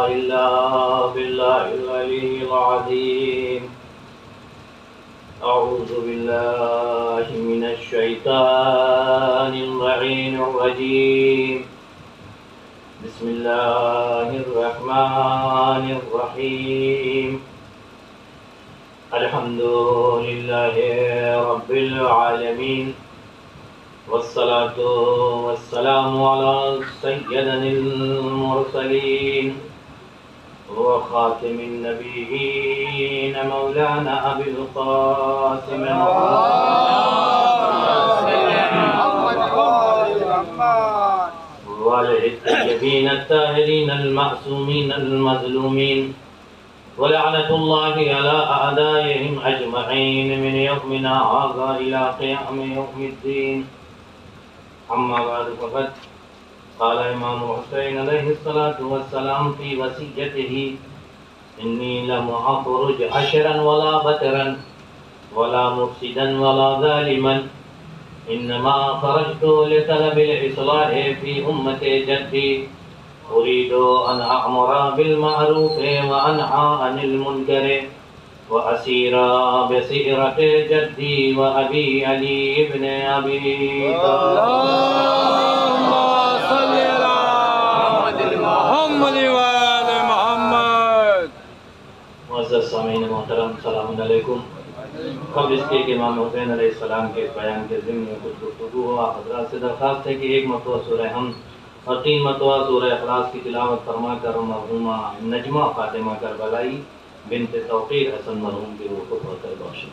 إلا بالله العلي العظيم. أعوذ بالله من الشيطان اللعين الرجيم. بسم الله الرحمن الرحيم. الحمد لله رب العالمين، والصلاة والسلام على سيدنا المرسلين وخاتم النبيين مولانا أبي القاسم وآله الطيبين الطاهرين المعصومين المظلومين، ولعنة الله على أعدائهم أجمعين من يومنا هذا إلى قيام يوم الدين. أما بعد فقد قال امام حسین علیہ الصلاة والسلام في وصيته: إني لم أخرج عشرا ولا بترا ولا مفسدا ولا ظالما، إنما خرجت لطلب الإصلاح في أمة جدي، أريد أن أأمر بالمعروف وأنهى عن المنكر وأسير بسيرة جدي وأبي علي بن أبي طالب. اللهم صل على محمد وآل محمد. معزز سامعین محترم، السلام علیکم. قبل اس کے کہ امام حسین علیہ السلام کے بیان کے ضمن میں کچھ گفتگو ہوا، حضرات سے درخواست ہے کہ ایک مرتبہ سورہ حمد اور 3 مرتبہ سورہ اخلاص کی تلاوت فرما کر مرحومہ نجمہ فاطمہ کربلائی بنت توقیر حسن مرحوم کی روح کو بہت بخشیں.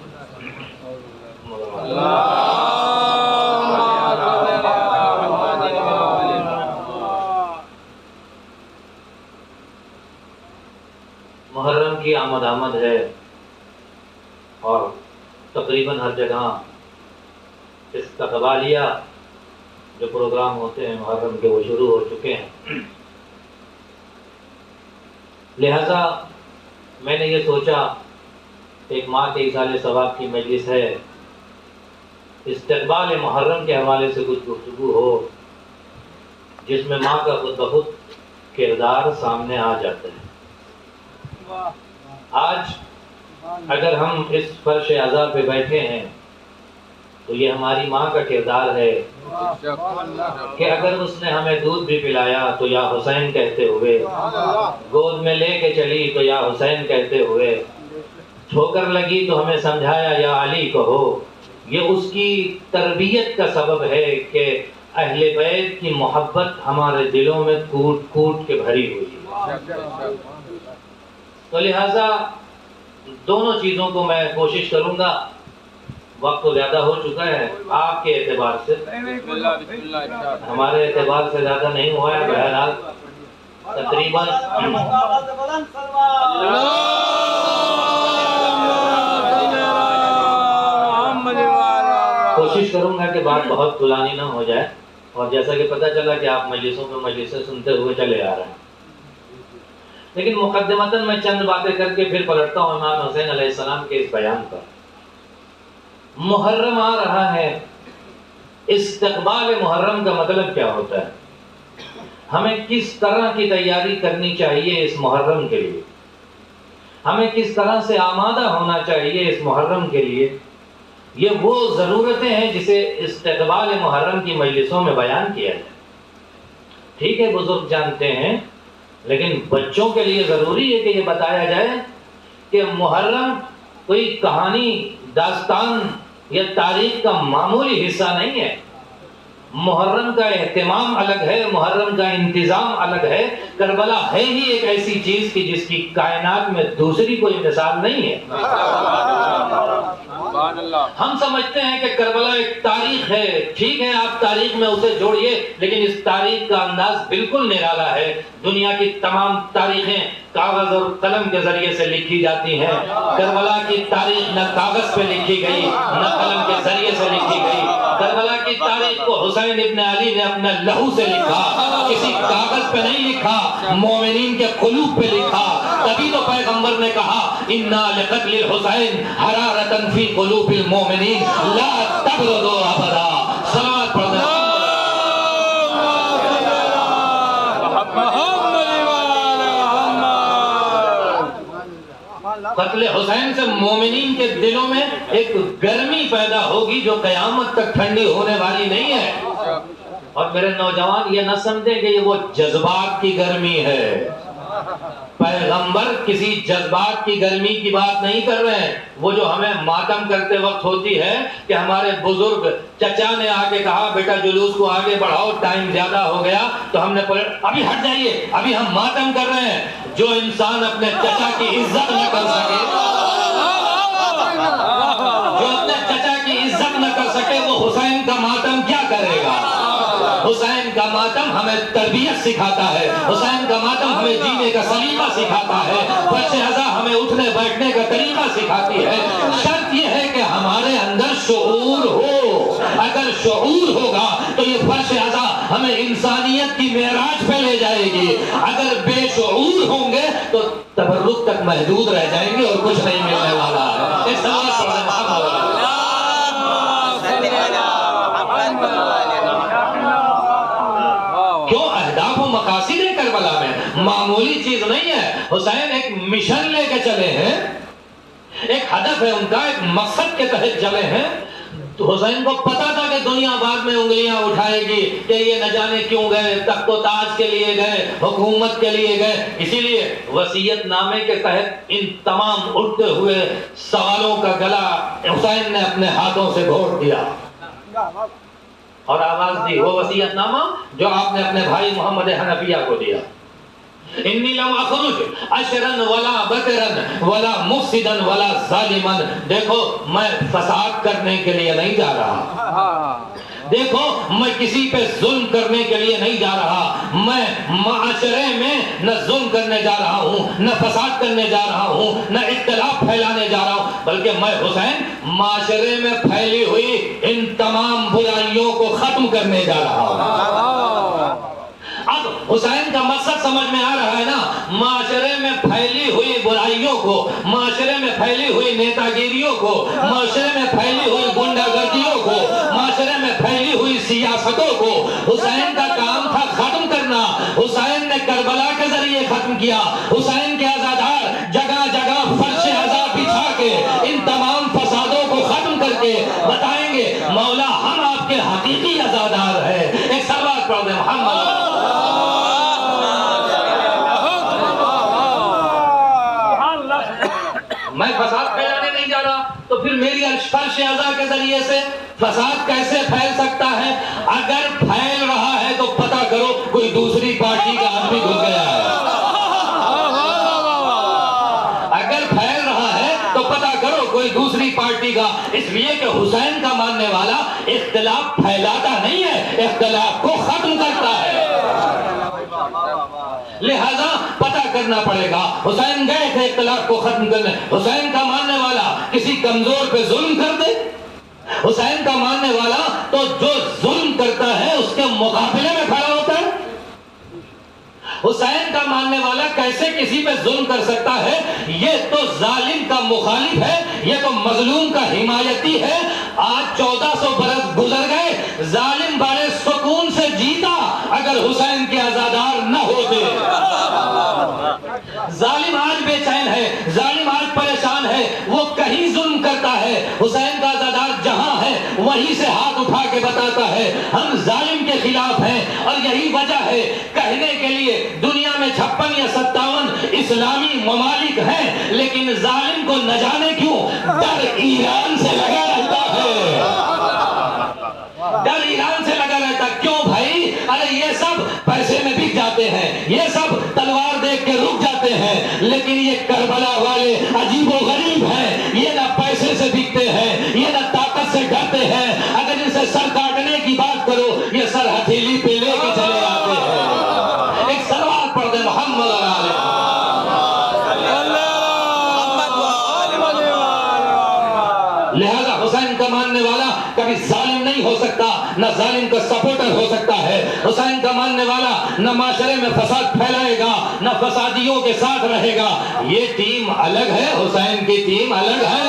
محرم کی آمد ہے اور تقریباً ہر جگہ استقبالیہ جو پروگرام ہوتے ہیں محرم کے وہ شروع ہو چکے ہیں. لہذا میں نے یہ سوچا ایک ماہ کے ایصال ثواب کی مجلس ہے، استقبال محرم کے حوالے سے کچھ گفتگو ہو جس میں ماں کا خود بخود کردار سامنے آ جاتا ہے. آج اگر ہم اس فرش عزا پہ بیٹھے ہیں تو یہ ہماری ماں کا کردار ہے کہ اگر اس نے ہمیں دودھ بھی پلایا تو یا حسین کہتے ہوئے، گود میں لے کے چلی تو یا حسین کہتے ہوئے، ٹھوکر لگی تو ہمیں سمجھایا یا علی کہو. یہ اس کی تربیت کا سبب ہے کہ اہل بیت کی محبت ہمارے دلوں میں کوٹ کوٹ کے بھری ہوئی ہے. تو لہٰذا دونوں چیزوں کو میں کوشش کروں گا. وقت تو زیادہ ہو چکا ہے آپ کے اعتبار سے، ہمارے اعتبار سے زیادہ نہیں ہوا ہے. بہرحال تقریباً کوشش کروں گا کہ بات بہت طولانی نہ ہو جائے، اور جیسا کہ پتہ چلا کہ آپ مجلسوں میں مجلسیں سنتے ہوئے چلے آ رہے ہیں. لیکن مقدمتاً میں چند باتیں کر کے پھر پلٹتا ہوں امام حسین علیہ السلام کے اس بیان پر. محرم آ رہا ہے، استقبال محرم کا مطلب کیا ہوتا ہے؟ ہمیں کس طرح کی تیاری کرنی چاہیے اس محرم کے لیے؟ ہمیں کس طرح سے آمادہ ہونا چاہیے اس محرم کے لیے؟ یہ وہ ضرورتیں ہیں جسے استقبال محرم کی مجلسوں میں بیان کیا جائے. ٹھیک ہے بزرگ جانتے ہیں، لیکن بچوں کے لیے ضروری ہے کہ یہ بتایا جائے کہ محرم کوئی کہانی، داستان یا تاریخ کا معمولی حصہ نہیں ہے. محرم کا اہتمام الگ ہے، محرم کا انتظام الگ ہے. کربلا ہے ہی ایک ایسی چیز کی جس کی کائنات میں دوسری کوئی مثال نہیں ہے. ہم سمجھتے ہیں کہ کربلا ایک تاریخ ہے، ٹھیک ہے آپ تاریخ میں اسے جوڑیے، لیکن اس تاریخ کا انداز بالکل نرالا ہے. دنیا کی تمام تاریخیں کاغذ اور قلم کے ذریعے سے لکھی جاتی ہیں. کربلا کی تاریخ نہ کاغذ پہ لکھی گئی نہ قلم کے ذریعے سے لکھی گئی. کربلا کی تاریخ کو حسین ابن علی نے اپنے لہو سے لکھا، کسی کاغذ پہ نہیں لکھا، مومنین کے قلوب پہ لکھا. تبھی تو پیغمبر نے کہا انا لقتل الحسین حرارتا فی قلوب المومنین لا تبردوا ابدا. صلوات پڑھنا. محمد قتل حسین سے مومنین کے دلوں میں ایک گرمی پیدا ہوگی جو قیامت تک ٹھنڈی ہونے والی نہیں ہے۔ اور میرے نوجوان یہ نہ سمجھیں کہ یہ وہ جذبات کی گرمی ہے، پیغمبر کسی جذبات کی گرمی کی بات نہیں کر رہے ہیں۔ وہ جو ہمیں ماتم کرتے وقت ہوتی ہے کہ ہمارے بزرگ چچا نے آ کے کہا بیٹا جلوس کو آگے بڑھاؤ ٹائم زیادہ ہو گیا، تو ہم نے ابھی ہٹ جائیے، ابھی ہم ماتم کر رہے ہیں۔ جو انسان اپنے چچا کی عزت نہ کر سکے، جو اپنے چچا کی عزت نہ کر سکے، وہ حسین کا ماتم کیا کرے گا؟ حسین کا ماتم ہمیں تربیت سکھاتا ہے، حسین کا ماتم ہمیں جینے کا سلیقہ سکھاتا ہے، فرش ازا ہمیں اٹھنے بیٹھنے کا طریقہ سکھاتی ہے۔ شرط یہ ہے کہ ہمارے اندر شعور ہو، اگر شعور ہوگا تو یہ فرش ازا ہمیں انسانیت کی معراج پہ لے جائے گی، اگر بے شعور ہوں گے تو تبرک تک محدود رہ جائیں گے اور کچھ نہیں ملنے والا ہے۔ اس سوال کیوں اہداف و مقاصد ہے کربلا میں، معمولی چیز نہیں ہے۔ حسین ایک مشن لے کے چلے ہیں، ایک ہدف ہے ان کا، ایک مقصد کے تحت چلے ہیں۔ تو حسین کو پتا تھا کہ دنیا بعد میں انگلیاں اٹھائے گی کہ یہ نہ جانے کیوں گئے، تخت و تاج کے لیے گئے، حکومت کے لیے گئے، اسی لیے وصیت نامے کے تحت ان تمام اٹھتے ہوئے سوالوں کا گلا حسین نے اپنے ہاتھوں سے گھونٹ دیا اور آواز دی، وہ وصیت نامہ جو آپ نے اپنے بھائی محمد حنفیہ کو دیا۔ انی لم اخرج اشرا ولا بکرا ولا مفسدا ولا ظالما، دیکھو میں فساد کرنے کے لیے نہیں جا رہا، دیکھو میں کسی پہ ظلم کرنے کے لیے نہیں جا رہا، میں معاشرے میں نہ ظلم کرنے جا رہا ہوں، نہ فساد کرنے جا رہا ہوں، نہ اختلاف پھیلانے جا رہا ہوں، بلکہ میں حسین معاشرے میں پھیلی ہوئی ان تمام برائیوں کو ختم کرنے جا رہا ہوں۔ اب حسین کا مقصد سمجھ میں آ رہا ہے نا، معاشرے میں پھیلی ہوئی برائیوں کو، معاشرے میں پھیلی ہوئی نیتا گیریوں کو، معاشرے میں پھیلی ہوئی گنڈا گردیوں کو، معاشرے میں پھیلی ہوئی سیاستوں کو حسین کا کام تھا ختم کرنا۔ حسین نے کربلا کے ذریعے ختم کیا، حسین کے عزادار جگہ جگہ فرش ازا بچھا کے ان تمام فسادوں کو ختم کر کے بتائیں گے مولا ہم آپ کے حقیقی عزادار ہیں۔ ایک سوال پڑھ دیں محمد، میں فساد پھیلانے نہیں جا رہا، تو پھر میری فرش ازا کے ذریعے سے فساد کیسے پھیل سکتا ہے؟ اگر پھیل رہا ہے تو پتہ کرو کوئی دوسری پارٹی کا آدمی گھس گیا ہے، اگر پھیل رہا ہے تو پتہ کرو کوئی دوسری پارٹی کا، اس لیے کہ حسین کا ماننے والا اختلاف پھیلاتا نہیں ہے، اختلاف کو ختم کرتا ہے۔ لہذا پتہ کرنا پڑے گا، حسین گئے تھے اختلاف کو ختم کرنے، حسین کا ماننے والا کسی کمزور پہ ظلم کر دے، حسین کا ماننے والا تو جو ظلم کرتا ہے اس کے مقابلے میں کھڑا ہوتا ہے۔ حسین کا ماننے والا کیسے کسی پہ ظلم کر سکتا ہے؟ یہ تو ظالم کا مخالف ہے، یہ تو مظلوم کا حمایتی ہے۔ آج 1400 برس گزر گئے، ظالم بڑے سکون سے جیتا اگر حسین کے عزادار نہ ہوتے۔ ظالم آج بے چین ہے، ظالم آج پریشان ہے، وہ کہیں ظلم کرتا ہے، حسین کا عزادار جہاں ہے وہیں سے ہاتھ اٹھا کے بتاتا ہے ہم ظالم کے خلاف ہیں۔ اور یہی وجہ ہے کہنے کے لیے دنیا میں 56 یا 57 اسلامی ممالک ہیں، لیکن ظالم کو نہ جانے کیوں ڈر ایران سے لگا رہتا ہے، ڈر ایران سے لگا رہتا۔ کیوں بھائی؟ ارے یہ سب پیسے میں بک جاتے ہیں، یہ سب تلوار دیکھ کے رک جاتے ہیں، لیکن یہ کربلا والے عجیب و غریب ہیں، یہ نہ پیسے سے بکتے ہیں، یہ نہ طاقت سے ڈرتے ہیں، اگر ان سے سر کاٹنے کی بات کرو یہ سر ہتھیلی پہ لے کے چلے آتے ہیں۔ ایک سلوات پڑھ دے محمد علیہ۔ لہذا حسین کا ماننے والا کبھی ظالم نہیں ہو سکتا، نہ ظالم کا سپورٹر ہو سکتا ہے۔ حسین کا ماننے والا نہ معاشرے میں فساد پھیلائے گا، نہ فسادیوں کے ساتھ رہے گا۔ یہ ٹیم الگ ہے، حسین کی ٹیم الگ ہے۔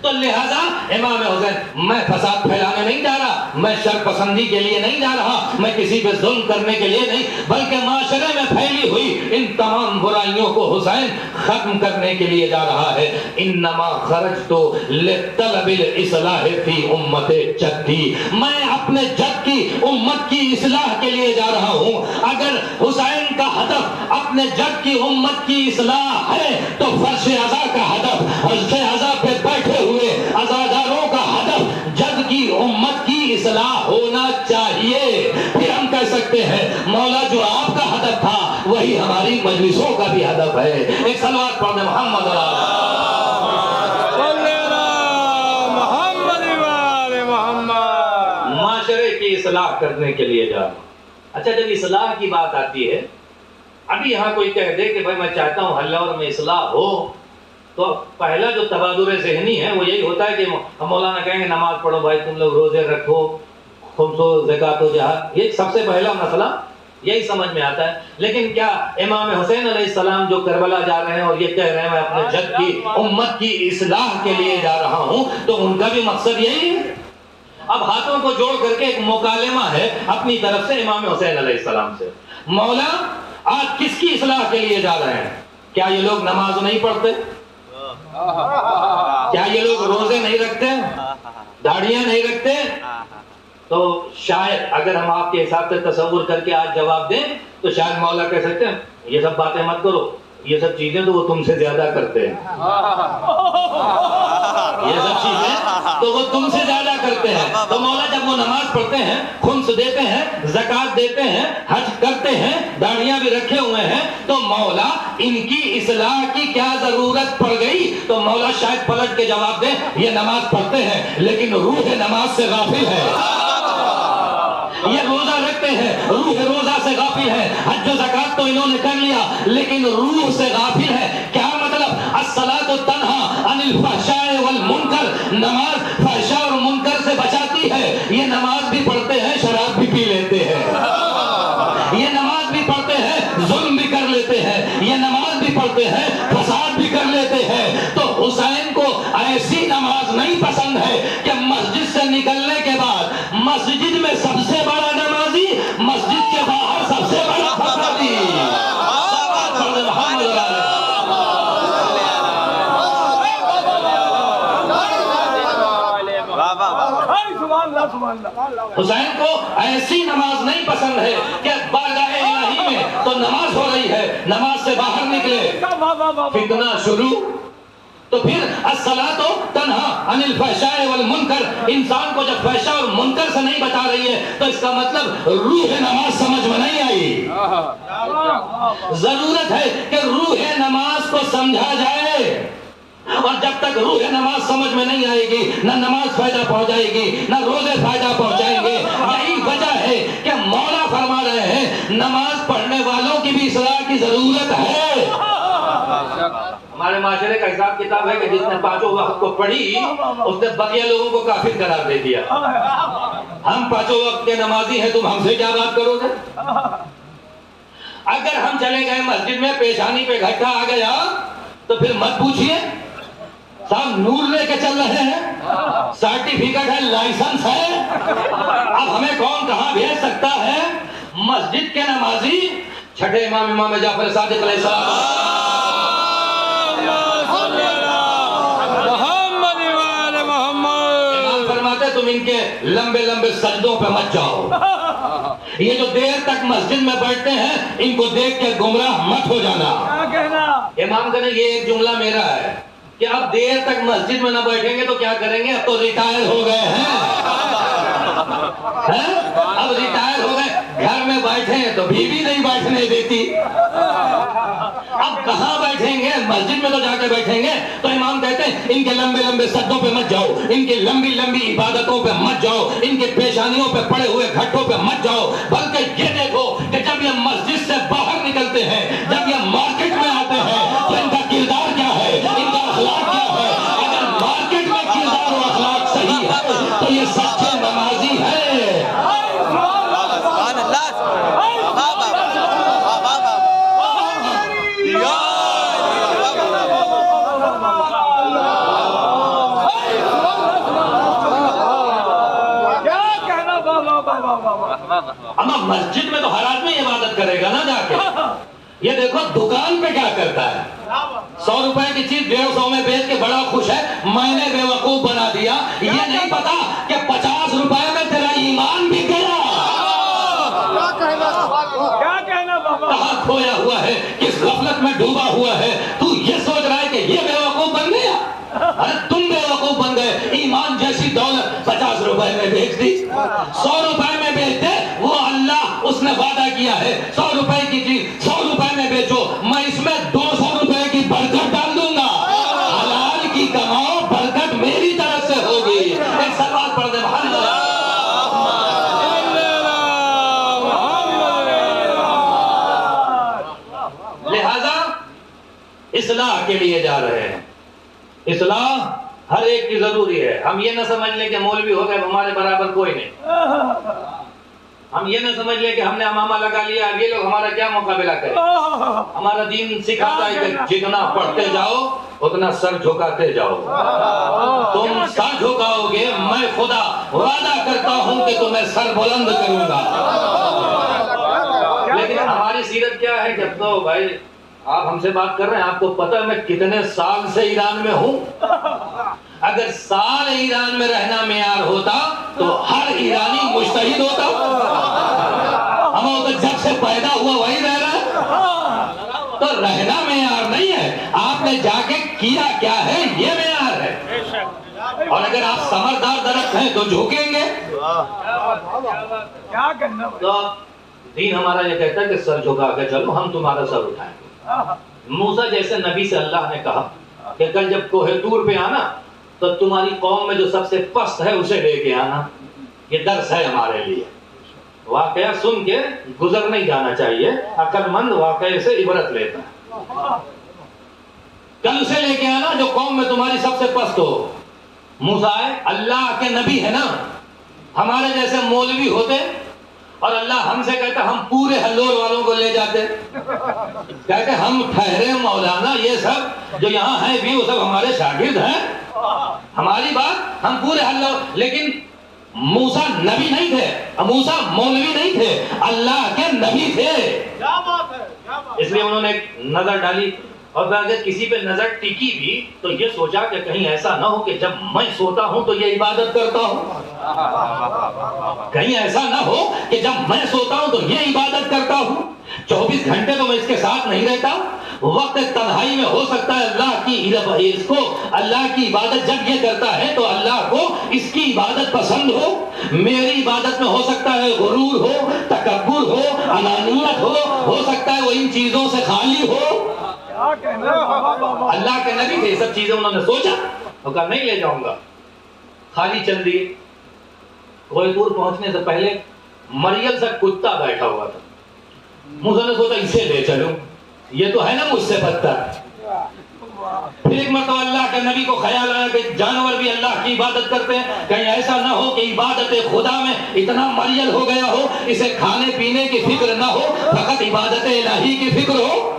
تو لہذا امام حسین میں فساد پھیلانے نہیں جا رہا، میں شر پسندی کے لیے نہیں جا رہا، میں کسی پہ ظلم کرنے کے لیے نہیں، بلکہ معاشرے میں پھیلی ہوئی ان تمام برائیوں کو حسین ختم کرنے کے لیے جا رہا ہے۔ انما خرجت لطلب الاصلاح فی امت جدی، میں اپنے جد کی امت کی اصلاح کے لیے جا رہا ہوں۔ اگر حسین کا ہدف اپنے جد کی امت کی اصلاح ہے تو فرش عزا کا ہدف، فرش عزا پہ بیٹھے ہوئے عزاداروں کا ہدف جد کی امت کی اصلاح ہونا چاہیے۔ پھر ہم کہہ سکتے ہیں مولا جو آپ کا ہدف تھا وہی ہماری مجلسوں کا بھی ہدف ہے۔ ایک صلوات پڑھ دیں محمد معاشرے کی اصلاح کرنے کے لیے جا۔ اچھا جب اصلاح کی بات آتی ہے، ابھی یہاں کوئی کہہ دے کہ بھائی میں چاہتا ہوں حلور میں اصلاح ہو، تو پہلا جو تبادر ذہنی ہے وہ یہی ہوتا ہے کہ مولانا کہیں گے نماز پڑھو بھائی، تم لوگ روزے رکھو، خمس و زکات و جہاد، یہ سب سے پہلا مسئلہ یہی سمجھ میں آتا ہے۔ لیکن کیا امام حسین علیہ السلام جو کربلا جا رہے ہیں اور یہ کہہ رہے ہیں میں اپنے جد کی امت کی اصلاح کے لیے جا رہا ہوں، تو ان کا بھی مقصد یہی ہے؟ اب ہاتھوں کو جوڑ کر کے ایک مکالمہ ہے اپنی طرف سے امام حسین علیہ السلام سے، مولا آج کس کی اصلاح کے لیے جا رہے ہیں؟ کیا یہ لوگ نماز نہیں پڑھتے؟ کیا یہ لوگ روزے نہیں رکھتے؟ داڑیاں نہیں رکھتے؟ تو شاید اگر ہم آپ کے حساب سے تصور کر کے آج جواب دیں تو شاید مولا کہہ سکتے ہیں یہ سب باتیں مت کرو، یہ سب چیزیں تو وہ تم سے زیادہ کرتے ہیں، یہ سب چیزیں تو وہ تم سے زیادہ کرتے ہیں۔ تو مولا جب وہ نماز پڑھتے ہیں، خمس دیتے ہیں، زکات دیتے ہیں، حج کرتے ہیں، داڑیاں بھی رکھے ہوئے ہیں، تو مولا ان کی اصلاح کی کیا ضرورت پڑ گئی؟ تو مولا شاید پلٹ کے جواب دیں یہ نماز پڑھتے ہیں لیکن روح نماز سے غافل ہے، یہ روزہ رکھتے ہیں روح روزہ سے غافل ہے، حج و زکات تو انہوں نے کر لیا لیکن روح سے غافل ہے۔ کیا مطلب؟ الصلاۃ تنہا عن الفحشاء والمنکر، نماز فحشاء اور منکر سے بچاتی ہے۔ یہ نماز بھی پڑھتے ہیں شراب بھی پی لیتے ہیں، یہ نماز بھی پڑھتے ہیں ظلم بھی کر لیتے ہیں، یہ نماز بھی پڑھتے ہیں فساد بھی کر لیتے ہیں۔ تو حسین کو ایسی نماز نہیں پسند ہے کہ مسجد سے نکلنے کے بعد مسجد میں سب سے بڑا نمازی، مسجد کے باہر سب سے بڑا فسادی۔ حسین کو ایسی نماز نہیں پسند ہے کہ بارگاہ الہی میں تو نماز ہو رہی ہے، نماز سے باہر نکلے فتنہ شروع۔ تو پھر الصلاۃ تنہا عن الفحشاء والمنکر، انسان کو جب فحشاء اور منکر سے نہیں بتا رہی ہے تو اس کا مطلب روح نماز سمجھ میں نہیں آئی۔ ضرورت ہے کہ روح نماز کو سمجھا جائے، اور جب تک روح نماز سمجھ میں نہیں آئے گی نہ نماز فائدہ پہنچائے گی نہ روزے فائدہ پہنچائیں گے۔ یہی وجہ ہے کہ مولا فرما رہے ہیں نماز پڑھنے والوں کی بھی اصلاح کی ضرورت ہے۔ ہمارے معاشرے کا حساب کتاب ہے کہ جس نے پانچوں وقت کو پڑھی اس نے بقیہ لوگوں کو کافر قرار دے دیا۔ ہم پانچوں وقت کے نمازی ہیں، تم ہم سے کیا بات کرو گے؟ اگر ہم چلے گئے مسجد میں پیشانی پہ گھٹا آ گیا تو پھر مت پوچھئے، صاحب نور لے کے چل رہے ہیں، سرٹیفکیٹ ہے، لائسنس ہے، اب ہمیں کون کہاں بھیج سکتا ہے؟ مسجد کے نمازی چھٹے امام جعفر صادق علیہ السلام تم ان کے لمبے لمبے سجدوں پہ مت جاؤ، یہ جو دیر تک مسجد میں بیٹھتے ہیں ان کو دیکھ کے گمراہ مت ہو جانا۔ امام کہنے یہ ایک جملہ میرا ہے کہ اب دیر تک مسجد میں نہ بیٹھیں گے تو کیا کریں گے؟ اب تو ریٹائر ہو گئے ہیں، اب ریٹائر ہو گئے، گھر میں بیٹھے ہیں تو بیوی نہیں بیٹھنے دیتی، اب کہاں بیٹھیں گے؟ مسجد میں تو جا کے بیٹھیں گے۔ تو امام کہتے ہیں ان کے لمبے لمبے سجدوں پہ مت جاؤ، ان کی لمبی لمبی عبادتوں پہ مت جاؤ، ان کے پیشانیوں پہ پڑے ہوئے گھٹوں پہ مت جاؤ، بلکہ یہ دیکھو کہ جب یہ مسجد سے باہر نکلتے ہیں، جب یہ مارکیٹ میں آتے ہیں تو ان کا کردار کیا ہے، ان کا اخلاق کیا ہے؟ اگر مارکیٹ میں کردار و اخلاق صحیح ہے تو یہ سچے نمازی ہے۔ مسجد میں تو ہر آدمی عبادت کرے گا نا جا کے. یہ دیکھو دکان پہ کیا کرتا ہے, 100 روپے کی چیز 150 میں بیچ کے بڑا خوش ہے. میں نے بے وقوف بنا دیا, یہ نہیں پتا کہ 50 روپے میں تیرا ایمان بھی گیا. کہاں کھویا ہوا ہے, کس غفلت میں ڈوبا ہوا ہے, تو یہ سوچ رہا ہے کہ یہ بے وقوف بن گیا. ارے تم بے وقوف بن گئے. ایمان جیسی دولت 50 روپے میں بیچ دی. 100 روپے میں بیچ دے, وہ اللہ اس نے وعدہ کیا ہے 100 روپے کی چیز 100 روپے میں بیچو, میں اس میں 200 روپے کی برکت ڈال دوں گا. حلال کی کماؤ, برکت میری طرف سے ہوگی. ایک سلوات پڑھ دے محمد. لہذا اصلاح کے لیے جا رہے ہیں. اصلاح ہر ایک کی ضروری ہے. ہم یہ نہ سمجھ لیں کہ مولوی ہو گئے ہمارے برابر کوئی نہیں. ہم یہ نہ سمجھ لیں کہ ہم نے امامہ لگا لیا, اب یہ لوگ ہمارا کیا مقابلہ کریں. ہمارا دین سکھاتا ہے کہ جتنا پڑھتے جاؤ اتنا سر جھکاتے جاؤ. تم سر جھکاؤ گے, میں خدا وعدہ کرتا ہوں کہ تمہیں سر بلند کروں گا. لیکن ہماری سیرت کیا ہے, جب تو بھائی آپ ہم سے بات کر رہے ہیں, آپ کو پتہ ہے میں کتنے سال سے ایران میں ہوں. اگر سال ایران میں رہنا معیار ہوتا تو ہر ایرانی مجتہد ہوتا. ہم جب سے پیدا ہوا وہی رہ رہا ہے. تو رہنا معیار نہیں ہے, آپ نے جا کے کیا کیا ہے یہ معیار ہے. اور اگر آپ ثمردار درخت ہیں تو جھوکیں گے. تو دین ہمارا یہ کہتا ہے کہ سر جھکا کے چلو, ہم تمہارا سر اٹھائیں گے. موسیٰ جیسے نبی سے اللہ نے کہا کہ کل جب کوہ طور پہ آنا تو تمہاری قوم میں جو سب سے پست ہے اسے لے کے آنا. یہ درس ہے ہمارے لیے. واقعہ سن کے گزر نہیں جانا چاہیے, عقل مند واقعے سے عبرت لیتا ہے. کل اسے لے کے آنا جو قوم میں تمہاری سب سے پست ہو. موسیٰ اللہ کے نبی ہے نا, ہمارے جیسے مولوی ہوتے اور اللہ ہم سے کہتا ہم پورے ہلور والوں کو لے جاتے, کہتے ہم ٹھہرے مولانا, یہ سب جو یہاں ہیں بھی وہ سب ہمارے شاگرد ہیں, ہماری بات ہم پورے ہلور. لیکن موسیٰ نبی نہیں تھے, موسیٰ مولوی نہیں تھے, اللہ کے نبی تھے. اس لیے انہوں نے ایک نظر ڈالی, اور اگر کسی پہ نظر ٹکی بھی تو یہ سوچا کہ کہیں ایسا نہ ہو کہ جب میں سوتا ہوں تو یہ عبادت کرتا ہوں. کہیں ایسا نہ ہو کہ جب میں سوتا ہوں تو یہ عبادت کرتا ہوں. 24 گھنٹے تو میں اس کے ساتھ نہیں رہتا. وقت تنہائی میں ہو سکتا ہے اللہ کی عبادت جب یہ کرتا ہے تو اللہ کو اس کی عبادت پسند ہو. میری عبادت میں ہو سکتا ہے غرور ہو, تکبر ہو, انانیت ہو سکتا ہے وہ ان چیزوں سے خالی ہو. اللہ کے نبی تھے, یہ سب چیزیں انہوں نے سوچا اور کہا نہیں لے جاؤں گا. خالی چل دیے. کوہ طور پہنچنے سے پہلے مریل سا کتا بیٹھا ہوا تھا. موسیٰ نے سوچا اسے لے چلوں, یہ تو ہے نا مجھ سے بدتر. پھر ایک مرتبہ اللہ کے نبی کو خیال آیا کہ جانور بھی اللہ کی عبادت کرتے ہیں, کہیں ایسا نہ ہو کہ عبادت خدا میں اتنا مریل ہو گیا ہو اسے کھانے پینے کی فکر نہ ہو, فقط عبادت الہی کی فکر ہو.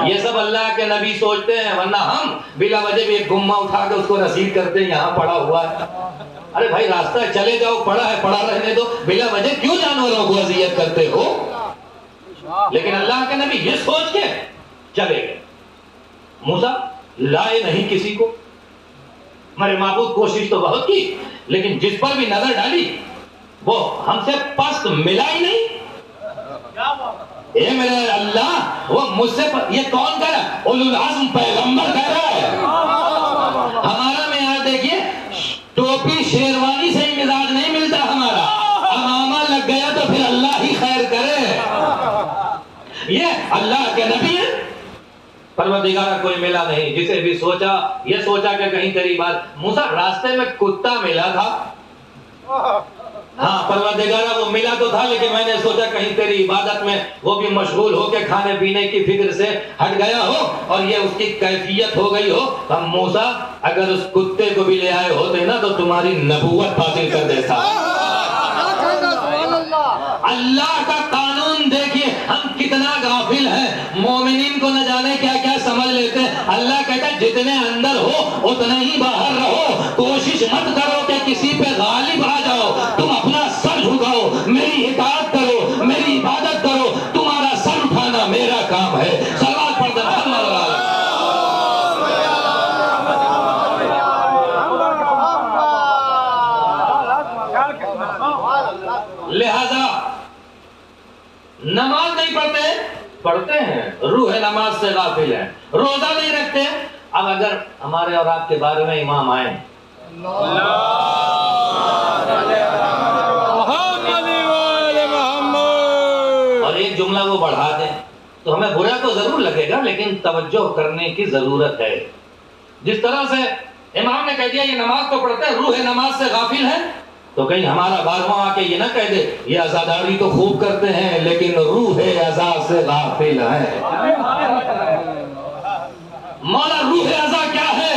یہ سب اللہ کے نبی سوچتے ہیں, ورنہ ہم بلا وجہ بھی ایک گمہ اٹھا کے اس کو رسید کرتے ہیں یہاں پڑا ہوا ہے. ارے بھائی راستہ چلے جاؤ, پڑا ہے پڑا رہنے دو, بلا وجہ کیوں جانوروں کو اذیت کرتے ہو. لیکن اللہ کے نبی یہ سوچ کے چلے گئے. موسیٰ لائے نہیں کسی کو. ہمارے معبود کوشش تو بہت کی, لیکن جس پر بھی نظر ڈالی وہ ہم سے پست ملا ہی نہیں. اے میرے اللہ, وہ مجھ سے یہ کون کہہ رہا ہے؟ اولو العزم پیغمبر کہہ رہا ہے. ہمارا معیار دیکھیے, ٹوپی شیروانی سے ہی مزاج نہیں ملتا ہمارا. امامہ لگ گیا تو پھر اللہ ہی خیر کرے. یہ اللہ کے نبی ہے. پروردگارہ کوئی ملا نہیں. جسے بھی سوچا یہ سوچا کہ کہیں تیری بات. موسیٰ راستے میں کتا ملا تھا, ہاں پروردگارہ وہ ملا تو تھا, لیکن میں نے سوچا کہیں تیری عبادت میں وہ بھی مشغول ہو کے کھانے پینے کی فکر سے ہٹ گیا ہو اور یہ اس کی کیفیت ہو گئی ہو. ہم موسیٰ اگر اس کتے کو بھی لے آئے ہوتے نا تو تمہاری نبوت باطل کر دیتا. اللہ کا قانون دیکھیے, ہم کتنا غافل ہیں. مومنین کو نہ جانے کیا کیا سمجھ لیتے ہیں. اللہ کہتا ہے جتنے اندر ہو اتنے ہی باہر رہو. کوشش مت کرو کہ کسی پہ غالب آ جاؤ. تم اپنا سر جھکاؤ, میری اطاعت نماز نہیں پڑھتے، پڑھتے ہیں، روح نماز سے غافل ہے، روزہ نہیں رکھتے۔ اب اگر ہمارے اور آپ کے بارے میں امام آئے اور ایک جملہ وہ بڑھا دیں تو ہمیں برا تو ضرور لگے گا، لیکن توجہ کرنے کی ضرورت ہے۔ جس طرح سے امام نے کہہ دیا یہ نماز تو پڑھتے ہیں، روح نماز سے غافل ہے، تو کہیں ہمارا بارہواں آ کے یہ نہ کہہ دے یہ عزاداری تو خوب کرتے ہیں لیکن روح عزا سے غافل ہے۔ مولا روح عزا کیا ہے؟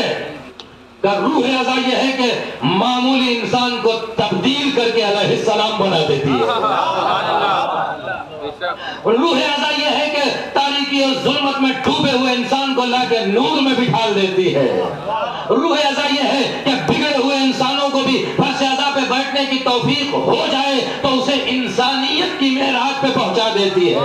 کہ روح عزا یہ ہے کہ معمولی انسان کو تبدیل کر کے علیہ السلام بنا دیتی ہے۔ روح عزا یہ ہے کہ تاریکی اور ظلمت میں ڈوبے ہوئے انسان کو لا کے نور میں بٹھا دیتی ہے۔ روح عزا یہ ہے کہ بگڑے ہوئے انسانوں کو بھی فرش عزا پہ بیٹھنے کی توفیق ہو جائے تو اسے انسانیت کی معراج پہ پہنچا دیتی ہے۔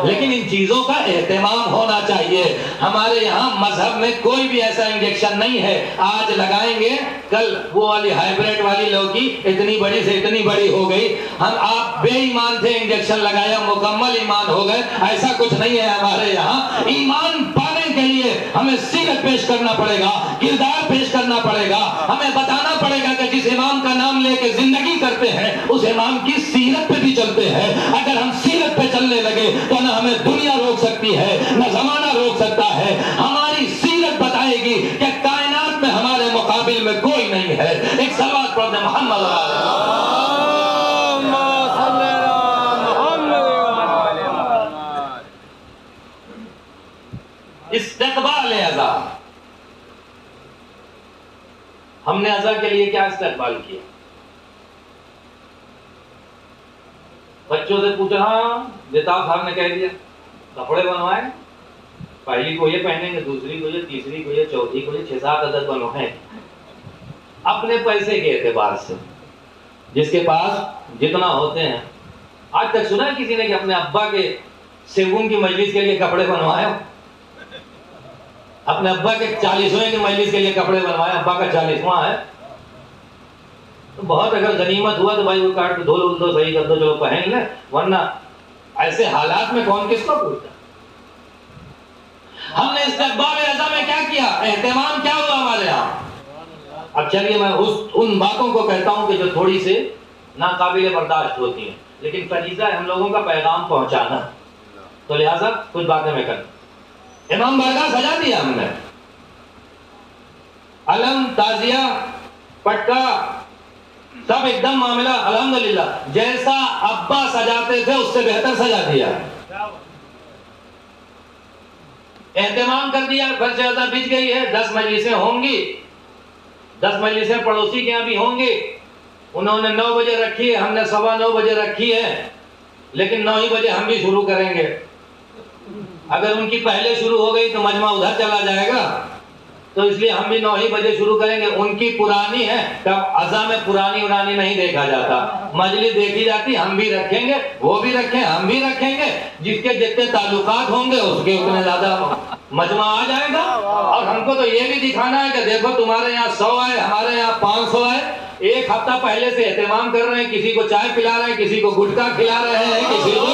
لیکن ان چیزوں کا اہتمام ہونا چاہیے۔ ہمارے یہاں مذہب میں کوئی بھی ایسا انجیکشن نہیں ہے آج لگائیں گے کل وہ والی ہائیبریڈ والی لوکی اتنی بڑی سے اتنی بڑی ہو گئی، ہم آپ بے ایمان تھے انجیکشن لگایا مکمل ایمان ہو گئے، ایسا کچھ نہیں ہے ہمارے یہاں۔ ایمان پانے کے لیے ہمیں سیرت پیش کرنا پڑے گا، کردار پیش کرنا پڑے گا، ہمیں بتانا پڑے گا کہ جس امام کا نام لے کے زندگی کرتے ہیں اس امام کی سیرت پہ بھی چلتے ہیں۔ اگر ہم سیرت پہ چلنے لگے تو نہ ہمیں دنیا روک سکتی ہے نہ زمانہ روک سکتا ہے۔ ہماری سیرت بتائے گی کہ کائنات میں ہمارے مقابل میں کوئی نہیں ہے۔ ایک صلوات پڑھ دیں محمد استقبال عزا۔ ہم نے عزا کے لیے کیا استقبال کیا؟ بچوں سے پوچھا، ہاں جتاب صاحب نے کہہ دیا کپڑے بنوائے، پہلی کو یہ پہنیں گے، دوسری کو یہ، تیسری کو یہ، چوتھی کو یہ، 6-7 عدد بنوائے اپنے پیسے کے اعتبار سے، جس کے پاس جتنا ہوتے ہیں۔ آج تک سنا ہے کسی نے کہ اپنے ابا کے سیگون کی مجلس کے لیے کپڑے بنوائے؟ اپنے ابا کے 40ویں کی مجلس کے لیے کپڑے بنوائے، ابا کا 40واں ہے تو بہت اگر غنیمت ہوا تو بھائی وہ کاٹ کے دھو لو، صحیح کر دو، چلو پہن لیں، ورنہ ایسے حالات میں کون کس کو پوچھتا؟ ہم نے استقبال عزا میں کیا کیا؟ اہتمام کیا ہوا ہمارے یہاں؟ اب چلیے میں ان باتوں کو کہتا ہوں کہ جو تھوڑی سے ناقابل برداشت ہوتی ہیں، لیکن فریضہ ہے ہم لوگوں کا پیغام پہنچانا، تو لہٰذا کچھ باتیں میں کرتا ہوں۔ امام بارگاہ سجا دیا ہم نے، علم، تازیہ، پٹکا، سب ایک دم معاملہ الحمدللہ جیسا ابا سجاتے تھے اس سے بہتر سجا دیا، اہتمام کر دیا۔ فرش عزا بچ گئی ہے، 10 مجلسیں ہوں گی، 10 مجلسیں پڑوسی کے یہاں بھی ہوں گی، انہوں نے 9 بجے رکھی ہے، ہم نے 9:15 بجے رکھی ہے، لیکن 9 ہی بجے ہم بھی شروع کریں گے۔ اگر ان کی پہلے شروع ہو گئی تو مجمع ادھر چلا جائے گا، تو اس لیے ہم بھی 9 ہی بجے شروع کریں گے۔ ان کی پرانی ہے، تب عزا میں پرانی ورانی نہیں دیکھا جاتا، مجلس دیکھی جاتی، ہم بھی رکھیں گے، وہ بھی رکھیں، ہم بھی رکھیں گے، جس کے جتنے تعلقات ہوں گے اس کے اتنے زیادہ مجمع آ جائے گا۔ اور ہم کو تو یہ بھی دکھانا ہے کہ دیکھو تمہارے یہاں 100 آئے، ہمارے یہاں 500 آئے، ایک ہفتہ پہلے سے اہتمام کر رہے ہیں، کسی کو چائے پلا رہے ہیں، کسی کو گٹکا کھلا رہے ہیں، کسی کو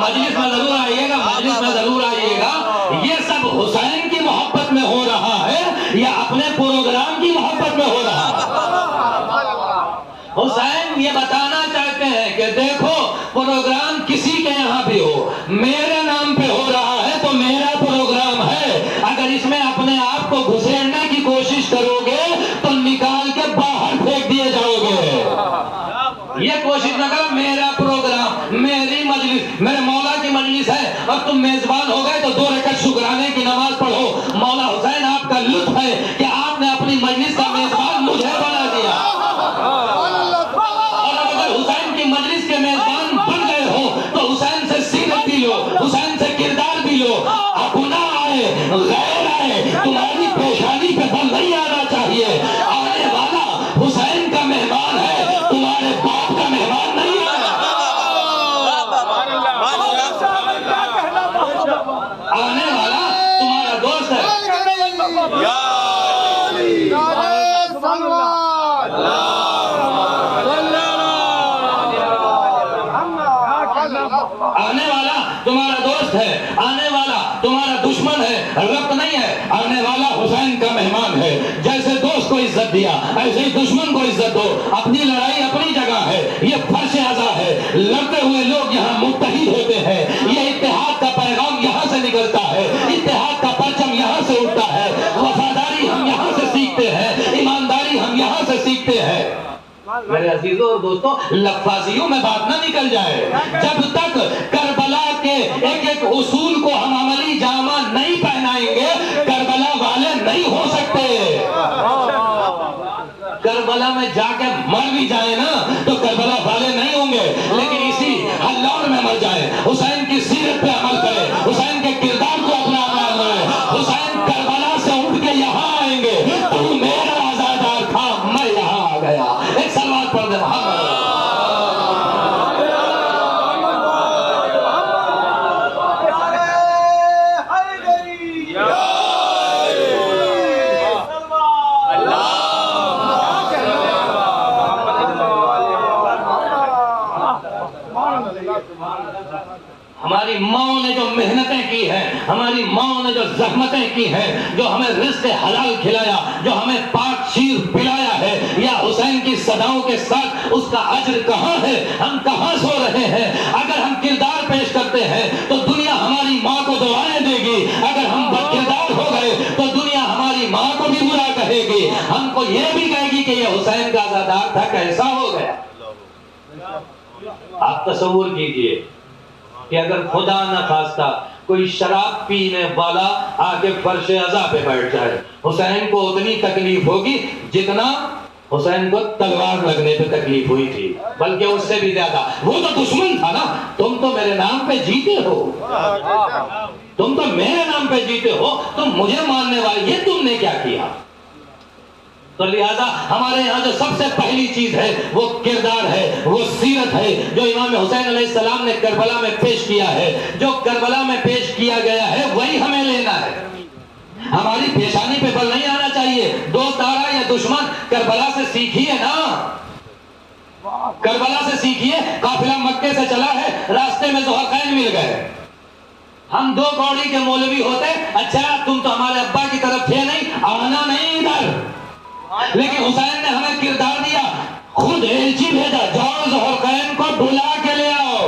مجلس میں ضرور آئیے گا، مجلس میں ضرور آئیے گا۔ یہ سب حسین کی محبت میں ہو رہا ہے یا اپنے پروگرام کی محبت میں ہو رہا ہے؟ حسین یہ بتانا چاہتے ہیں کہ دیکھو پروگرام کسی کے یہاں بھی ہو، میرے نام پہ ہو رہا ہے تو میرا پروگرام ہے، اگر اس میں اپنے آپ کو گھسیڑنے کی کوشش کرو گے تو نکال کے باہر پھینک دیے جاؤ گے۔ یہ کوشش نہ کرو، میرا پروگرام، میری مجلس، میرے مولا کی مجلس ہے اور تم میزبان ہو گئے تو 2 رکعت شکرانے کی نماز پڑھو۔ مولا حسین آپ کا لطف ہے کہ آپ نے اپنی مجلس کا میزبان مجھے بنا دیا، اور اگر حسین کی مجلس کے میزبان بن گئے ہو تو حسین سے سیرت بھی لو، حسین سے کردار بھی لو۔ اپنا آئے غیر آئے تمہاری پیشانی پہ بل نہیں آنا چاہیے، آنے والا حسین کا مہمان ہے، تمہارے باپ کا مہمان نہیں ہے۔ آنے والا تمہارا دوست ہے۔ آنے والا تمہارا دوست ہے، آنے والا تمہارا دشمن ہے، ربط نہیں ہے، آنے والا حسین کا مہمان ہے۔ جیسے دوست کو عزت دیا ایسے ہی دشمن کو عزت دو۔ اپنی لڑائی اپنی جگہ ہے، یہ فرش عزا ہے، لڑتے ہوئے لوگ یہاں متحد ہوتے ہیں، یہ اتحاد کا پیغام یہاں سے نکلتا ہے، اتحاد کا پرچم یہاں سے اٹھتا ہے، وفاداری ہم یہاں سے سیکھتے ہیں، ایمانداری ہم یہاں سے سیکھتے ہیں۔ میرے عزیزوں اور دوستوں، لفاظیوں میں بات نہ نکل جائے، جب تک کربلا کے ایک ایک اصول کو ہم عملی جامہ نہیں پہنائیں گے کربلا والے نہیں ہو سکتے۔ کربلا میں جا کے مر بھی جائیں نا تو کربلا والے نہیں ہوں گے، لیکن اسی حلون میں مر جائیں، حسین کی سیرت پہ عمل کریں، حسین کے کردار کو اپنا لائیں، حسین کربلا سے اٹھ کے یہاں آئیں گے، تو میرا عزادار تھا میں یہاں آ گیا۔ ایک سلوات پڑھ دے محمد۔ ہماری ماں نے جو محنتیں کی ہیں، ہماری ماں نے جو زحمتیں کی ہیں، جو ہمیں رزق حلال کھلایا، جو ہمیں پاک شیر پلایا ہے، یا حسین کی صداؤں کے ساتھ اس کا اجر کہاں ہے؟ ہم کہاں سو رہے ہیں؟ اگر ہم کردار پیش کرتے ہیں تو دنیا ہماری ماں کو دعائیں دے گی، اگر ہم بد کردار ہو گئے تو دنیا ہماری ماں کو بھی برا کہے گی، ہم کو یہ بھی کہے گی کہ یہ حسین کا عزادار تھا، کیسا ہو گیا۔ آپ تصور کیجئے کہ اگر خدا نہ خواستہ کوئی شراب پینے والا آگے فرش عزا پہ بیٹھ جائے، حسین کو اتنی تکلیف ہوگی جتنا حسین کو تلوار لگنے پہ تکلیف ہوئی تھی، بلکہ اس سے بھی زیادہ۔ وہ تو دشمن تھا نا، تم تو میرے نام پہ جیتے ہو، تم تو میرے نام پہ جیتے ہو، تم مجھے ماننے والے، یہ تم نے کیا کیا؟ تو لہذا ہمارے یہاں جو سب سے پہلی چیز ہے وہ کردار ہے، وہ سیرت ہے، جو امام حسین علیہ السلام نے کربلا میں پیش کیا ہے، جو کربلا میں پیش کیا گیا ہے وہی ہمیں لینا ہے۔ ہماری پیشانی پہ بل نہیں آنا چاہیے، دوست آ رہا ہے یا دشمن، کربلا سے سیکھیے نا، کربلا سے سیکھیے۔ قافلہ مکے سے چلا ہے، راستے میں ذوالقرنین مل گئے، ہم 2 کوڑی کے مولوی ہوتے، اچھا تم تو ہمارے ابا کی طرف تھے نہیں، آنا نہیں ادھر، لیکن حسین نے ہمیں کردار دیا، خود ایلچی بھیجا، جاؤ ذوالقرنین کو بلا کے لے آؤ۔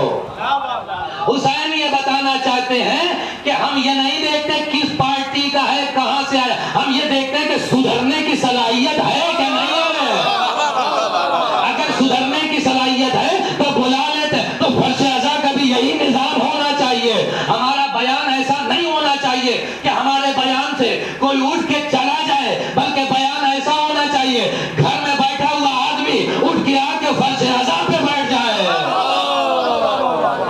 حسین یہ بتانا چاہتے ہیں کہ ہم یہ نہیں دیکھتے کس پارٹی کا ہے، کہاں سے آیا، ہم یہ دیکھتے ہیں کہ سدھرنے کی صلاحیت ہے کہ نہیں ہے۔ اگر سدھرنے کی صلاحیت ہے تو بلا لیتے، تو فرش عزا کا بھی یہی نظام ہونا چاہیے۔ ہمارا بیان ایسا نہیں ہونا چاہیے کہ ہمارے بیان سے کوئی اٹھ کے چلا جائے، بلکہ بیان ایسا ہونا چاہیے گھر میں بیٹھا ہوا آدمی اٹھ کے آ کے فرش عزا پہ بیٹھ جائے۔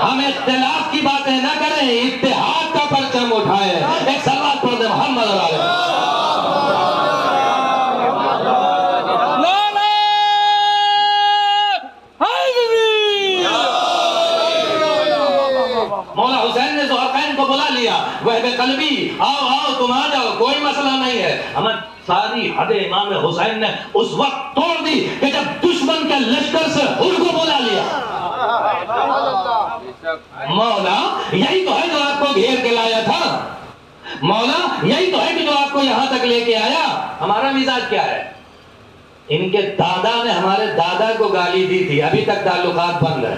ہم اختلاف کی باتیں نہ کریں، اتحاد کا پرچم اٹھائیں۔ ایک سلوات پڑھ دیں محمد علیہ۔ مولا حسین نے ذوالقرنین کو بلا لیا، وہب قلبی آؤ آؤ تم آ جاؤ، کوئی مسئلہ نہیں ہے۔ ہمیں ساری حدیں امام حسین نے اس وقت توڑ دی کہ جب دشمن کے لشکر سے ان کو بلا لیا۔ مولا یہی تو ہے جو آپ کو گھیر کے لایا تھا، مولا یہی تو ہے کہ جو آپ کو یہاں تک لے کے آیا۔ ہمارا مزاج کیا ہے؟ ان کے دادا نے ہمارے دادا کو گالی دی تھی، ابھی تک تعلقات بند ہے۔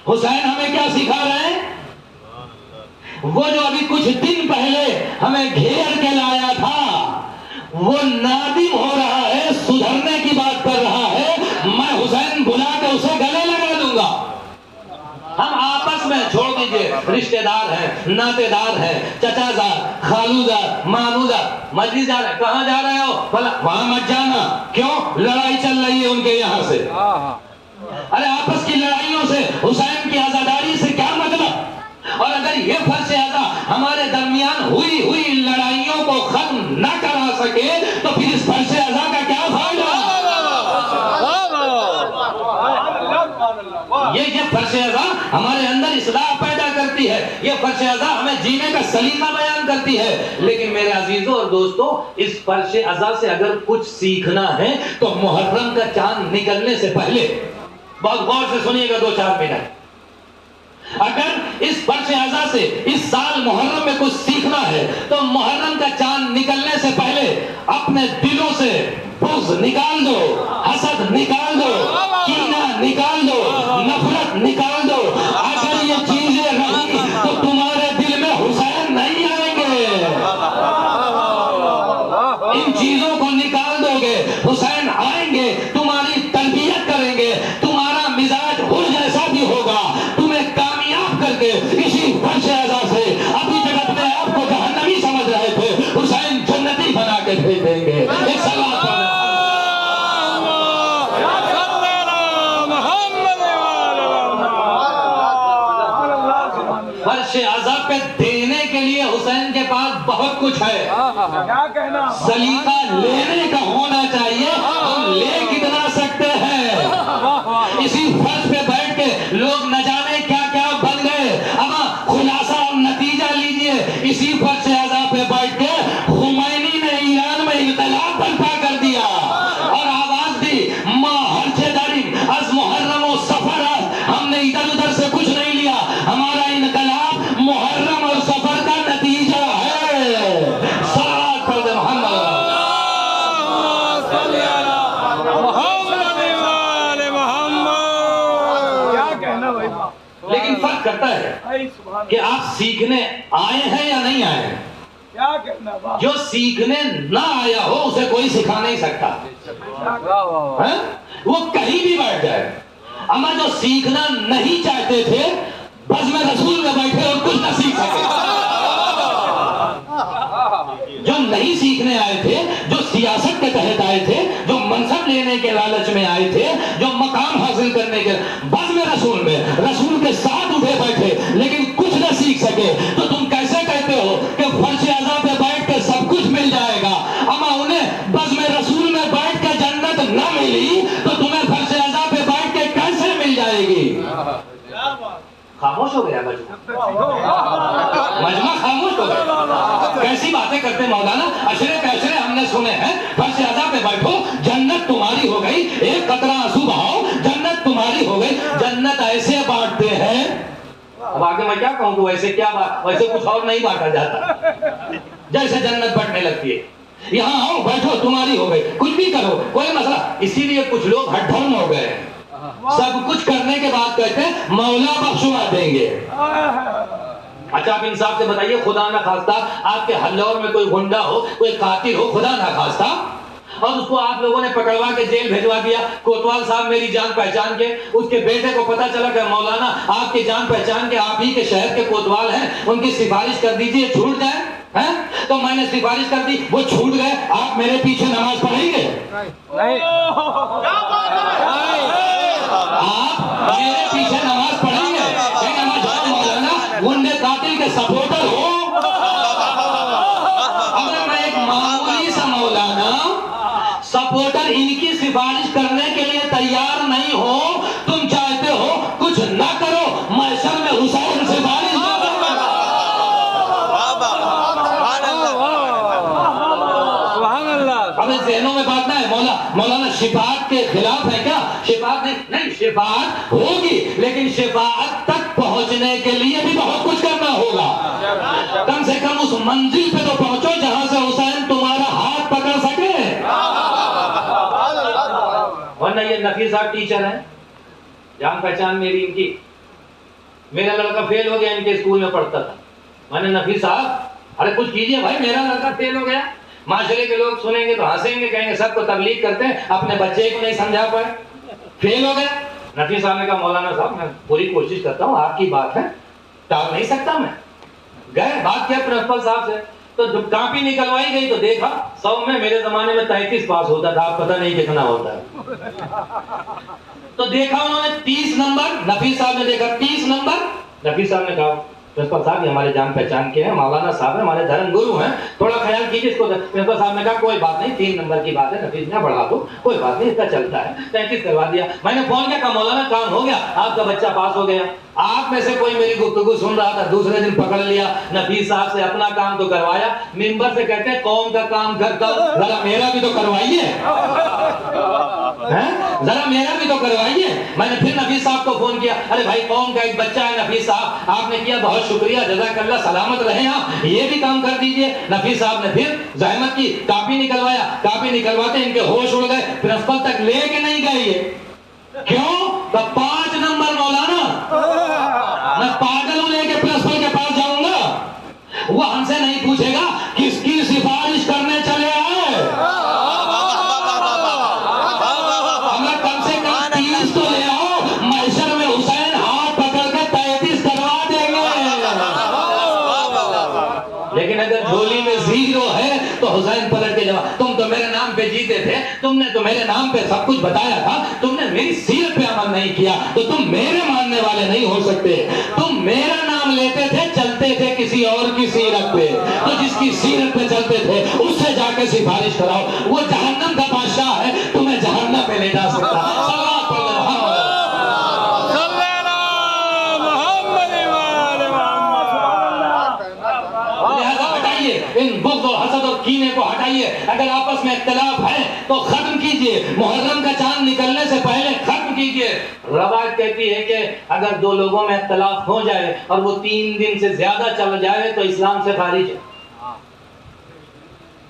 حسین ہمیں کیا سکھا رہے ہیں؟ وہ جو ابھی کچھ دن پہلے ہمیں گھیر کے لایا تھا، وہ نادم ہو رہا ہے، سدھرنے کی بات کر رہا ہے، میں حسین بلا کے اسے گلے لگا دوں گا۔ ہم آپس میں چھوڑ دیجئے، رشتہ دار ہیں، ناتے دار ہیں، چچا زاد، خالو زاد، مامو زاد، مجلس جا رہے ہیں، کہاں جا رہے ہو؟ وہاں مت جانا، کیوں؟ لڑائی چل رہی ہے ان کے یہاں سے۔ ارے آپس کی لڑائیوں سے حسین کی عزاداری سے کیا مطلب؟ اور اگر یہ فرش عزا ہمارے درمیان ہوئی لڑائیوں کو ختم نہ کرا سکے تو پھر اس فرش عزا کا کیا فائدہ؟ یہ فرش عزا ہمارے اندر اصلاح پیدا کرتی ہے، یہ فرش عزا ہمیں جینے کا سلیقہ بیان کرتی ہے۔ لیکن میرے عزیزوں اور دوستوں، اس فرش عزا سے اگر کچھ سیکھنا ہے تو محرم کا چاند نکلنے سے پہلے، بہت غور سے سنیے گا 2-4 منٹ، اگر اس فرش اعضا سے اس سال محرم میں کچھ سیکھنا ہے تو محرم کا چاند نکلنے سے پہلے اپنے دلوں سے بغض نکال دو، حسد نکال دو، کینہ نکال دو، نفرت نکال دو۔ اگر یہ چیزیں رہی تو تمہارے دل میں حسین نہیں آئیں گے۔ ان چیزوں کو نکال دو گے، حسین آئیں گے، تمہاری تربیت کریں گے، تمہارا مزاج ہر جیسا بھی ہوگا، تمہیں کامیاب کر کے اسی فرش اعضا سے ابھی تک اپنے آپ کو جہنمی سمجھ رہے تھے، حسین جنتی بنا کے بھیج دیں گے۔ ایک سوال فرش اعضا پہ دینے کے لیے حسین کے پاس بہت کچھ ہے، سلیقہ لینے کا ہونا چاہیے، ہم لے کتنا سکتے ہیں۔ اسی فرش پہ بیٹھ کے لوگ نہ جانے کیا کیا بن گئے۔ اب خلاصہ اور نتیجہ لیجئے، اسی فرش اعضا پہ بیٹھ کے خمینی نے ایران میں انقلاب برپا کر دیا اور آواز دی ما ہرچے داریم از محرم و سفر است۔ ہم نے ادھر ادھر سے کچھ نہیں لیا، ہمارا انقلاب محرم اور سفر کا نتیجہ ہے۔ صلوات پڑھ دے محمد۔ لیکن فرق کرتا ہے کہ آپ سیکھنے آئے ہیں یا نہیں آئے ہیں۔ جو سیکھنے نہ آیا ہو اسے کوئی سکھا نہیں سکتا، وہ کہیں بھی بیٹھ جائے۔ اما جو سیکھنا نہیں چاہتے تھے بزم رسول میں بیٹھے اور کچھ نہ سیکھ سکے۔ جو نہیں سیکھنے آئے تھے، جو سیاست کے تحت آئے تھے، جو منصب لینے کے لالچ میں آئے تھے، جو مقام حاصل کرنے کے بزم رسول میں رسول کے ساتھ اٹھے بیٹھے لیکن کچھ نہ سیکھ سکے، تو تم کیسے کہتے ہو کہ فرش اعضا پہ بیٹھ کے سب کچھ مل جائے گا؟ اما انہیں بزم رسول میں بیٹھ کے جنت نہ ملی تو تمہیں فرش اعضا پہ بیٹھ کے کیسے مل جائے گی؟ خاموش ہو گیا مجمع خاموش ہو گیا۔ کیسی باتیں کرتے مولانا، اشرے پہ اشرے ہم نے سنے ہیں، فرش اعضا پہ بیٹھو جنت تمہاری ہو گئی، ایک قطرہ آنسو بہاؤ جنت تمہاری ہو گئی۔ جنت ایسے بانٹتے ہیں، اب آگے میں کیا کہوں کہ ویسے کیا ویسے کچھ اور نہیں بانٹا جاتا، جیسے جنت بٹنے لگتی ہے۔ یہاں آؤ بیٹھو تمہاری ہو گئی، کچھ بھی کرو کوئی مسئلہ۔ اسی لیے کچھ لوگ ہٹ ڈھرم ہو گئے، سب کچھ کرنے کے بعد کہتے ہیں مولا بخشوا دیں گے۔ اچھا آپ انصاف سے بتائیے، خدا نہ خواستہ آپ کے ہلور میں کوئی گنڈا ہو، کوئی قاتل ہو، خدا نہ خواستہ، اور اس کو آپ لوگوں نے پکڑوا کے جیل بھیجوا دیا، کوتوال صاحب میری جان پہچان کے، اس کے بیٹے کو پتا چلا کہ مولانا آپ کی جان پہچان کے آپ ہی کے شہر کے کوتوال ہیں، ان کی سفارش کر دیجئے چھوٹ جائیں، تو میں نے سفارش کر دی، وہ چھوٹ گئے، آپ میرے پیچھے نماز پڑھیں گے؟ آپ میرے پیچھے نماز پڑھیں گے؟ مولانا گنڈے قاتل کے سپورٹر ہو؟ اگر میں ایک معمولی سا مولانا سپورٹر ان کی سفارش کرنے کے لیے تیار نہیں ہو، تم چاہتے ہو کچھ نہ کرو، محشر میں حسین سفارش ہمیں ذہنوں میں بات نہ ہے۔ مولانا شفاعت کے خلاف ہے کیا؟ شفاعت نہیں، شفاعت ہوگی لیکن شفاعت تک پہنچنے کے لیے بھی بہت کچھ کرنا ہوگا۔ کم سے کم اس منزل پہ تو پہنچو جہاں سے حسین تمہارا ہاتھ پکڑ سکے۔ ورنہ یہ نفیس صاحب ٹیچر ہیں، جان پہچان میری ان کی، میرا لڑکا فیل ہو گیا ان کے اسکول میں پڑھتا تھا، میں نے نفیس صاحب ارے کچھ کیجئے بھائی، میرا لڑکا فیل ہو گیا۔ معاشرے کے لوگ سنیں گے تو ہنسیں گے، کہیں گے سب کو تبلیغ کرتے ہیں، اپنے بچے کو نہیں سمجھا پائے، فیل ہو گیا۔ نفیس صاحب نے کہا مولانا صاحب میں پوری کوشش کرتا ہوں، آپ کی بات ہے ٹال نہیں سکتا میں۔ گئے بات کیا پرنسپل صاحب سے، تو جب کاپی نکلوائی گئی تو دیکھا 100 میں میرے زمانے میں 33 پاس ہوتا تھا، آپ پتہ نہیں کتنا ہوتا ہے۔ تو دیکھا انہوں نے 30 نمبر، نفیس صاحب نے دیکھا 30 نمبر، نفیس صاحب نے کہا پرنسپل صاحب یہ ہمارے جان پہچان کے ہیں، مولانا صاحب ہیں، ہمارے دھرم گرو ہیں، تھوڑا خیال کیجیے اس کو۔ پرنسپل صاحب نے کہا کوئی بات نہیں، 3 نمبر کی بات ہے، نفیس نے بڑھا دو، کوئی بات نہیں، اتنا چلتا ہے، 33 کروا دیا۔ میں نے فون کیا، کہا مولانا کام ہو گیا، آپ کا بچہ پاس ہو گیا۔ آپ میں سے کوئی میری گفتگو سن رہا تھا، دوسرے دن پکڑ لیا نفیس صاحب سے، اپنا کام تو کروایا، ممبر سے کہتے ہیں قوم کا کام کرتا ہوں، ذرا میرا بھی تو کروائیے۔ ذرا میرا بھی تو کروائیے. میں نے پھر نفیس صاحب کو فون کیا, ارے بھائی قوم کا ایک بچہ ہے نفیس صاحب, آپ نے کیا بہت شکریہ, جزاک اللہ, سلامت رہیں آپ, یہ بھی کام کر دیجئے. نفیس صاحب نے پھر زحمت کی, کاپی نکلوایا, کاپی نکلواتے ان کے ہوش اڑ گئے, پرنسپل تک لے کے نہیں گئے. یہ کیوں؟ تو 5 نمبر مولانا, میں پاگل ہوں لے کے پرنسپل کے پاس جاؤں گا, وہ ہم سے نہیں پوچھے گا کس کی سفارش کرنے چلے آئے. ہمیں کم سے کم 30 تو لے آؤ, محشر میں حسین ہاتھ پکڑ کے 33 کروا دیں گے. لیکن اگر جھولی میں 0 ہے تو حسین پلٹ کے جواب, تم تو میرے نام پہ جیتے تھے, تم نے تو میرے نام پہ سب کچھ بتایا تھا, تم نے میری سیرت پہ عمل نہیں کیا, تو تم میرے ماننے والے نہیں ہو سکتے. تم میرا نام لیتے تھے, چلتے تھے کسی اور کی سیرت پہ, تو جس کی سیرت پہ چلتے تھے اس سے جا کے سفارش کراؤ. وہ جہنم کا بادشاہ ہے, تمہیں جہنم پہ لے جا سکتا. ان بغض و حسد اور کینے کو ہٹائیے. اگر آپس میں اختلاف ہے تو ختم کیجئے, محرم کا چاند نکلنے سے پہلے ختم کیجئے. روایت کہتی ہے کہ اگر 2 لوگوں میں اختلاف ہو جائے اور وہ 3 دن سے زیادہ چل جائے تو اسلام سے خارج ہے.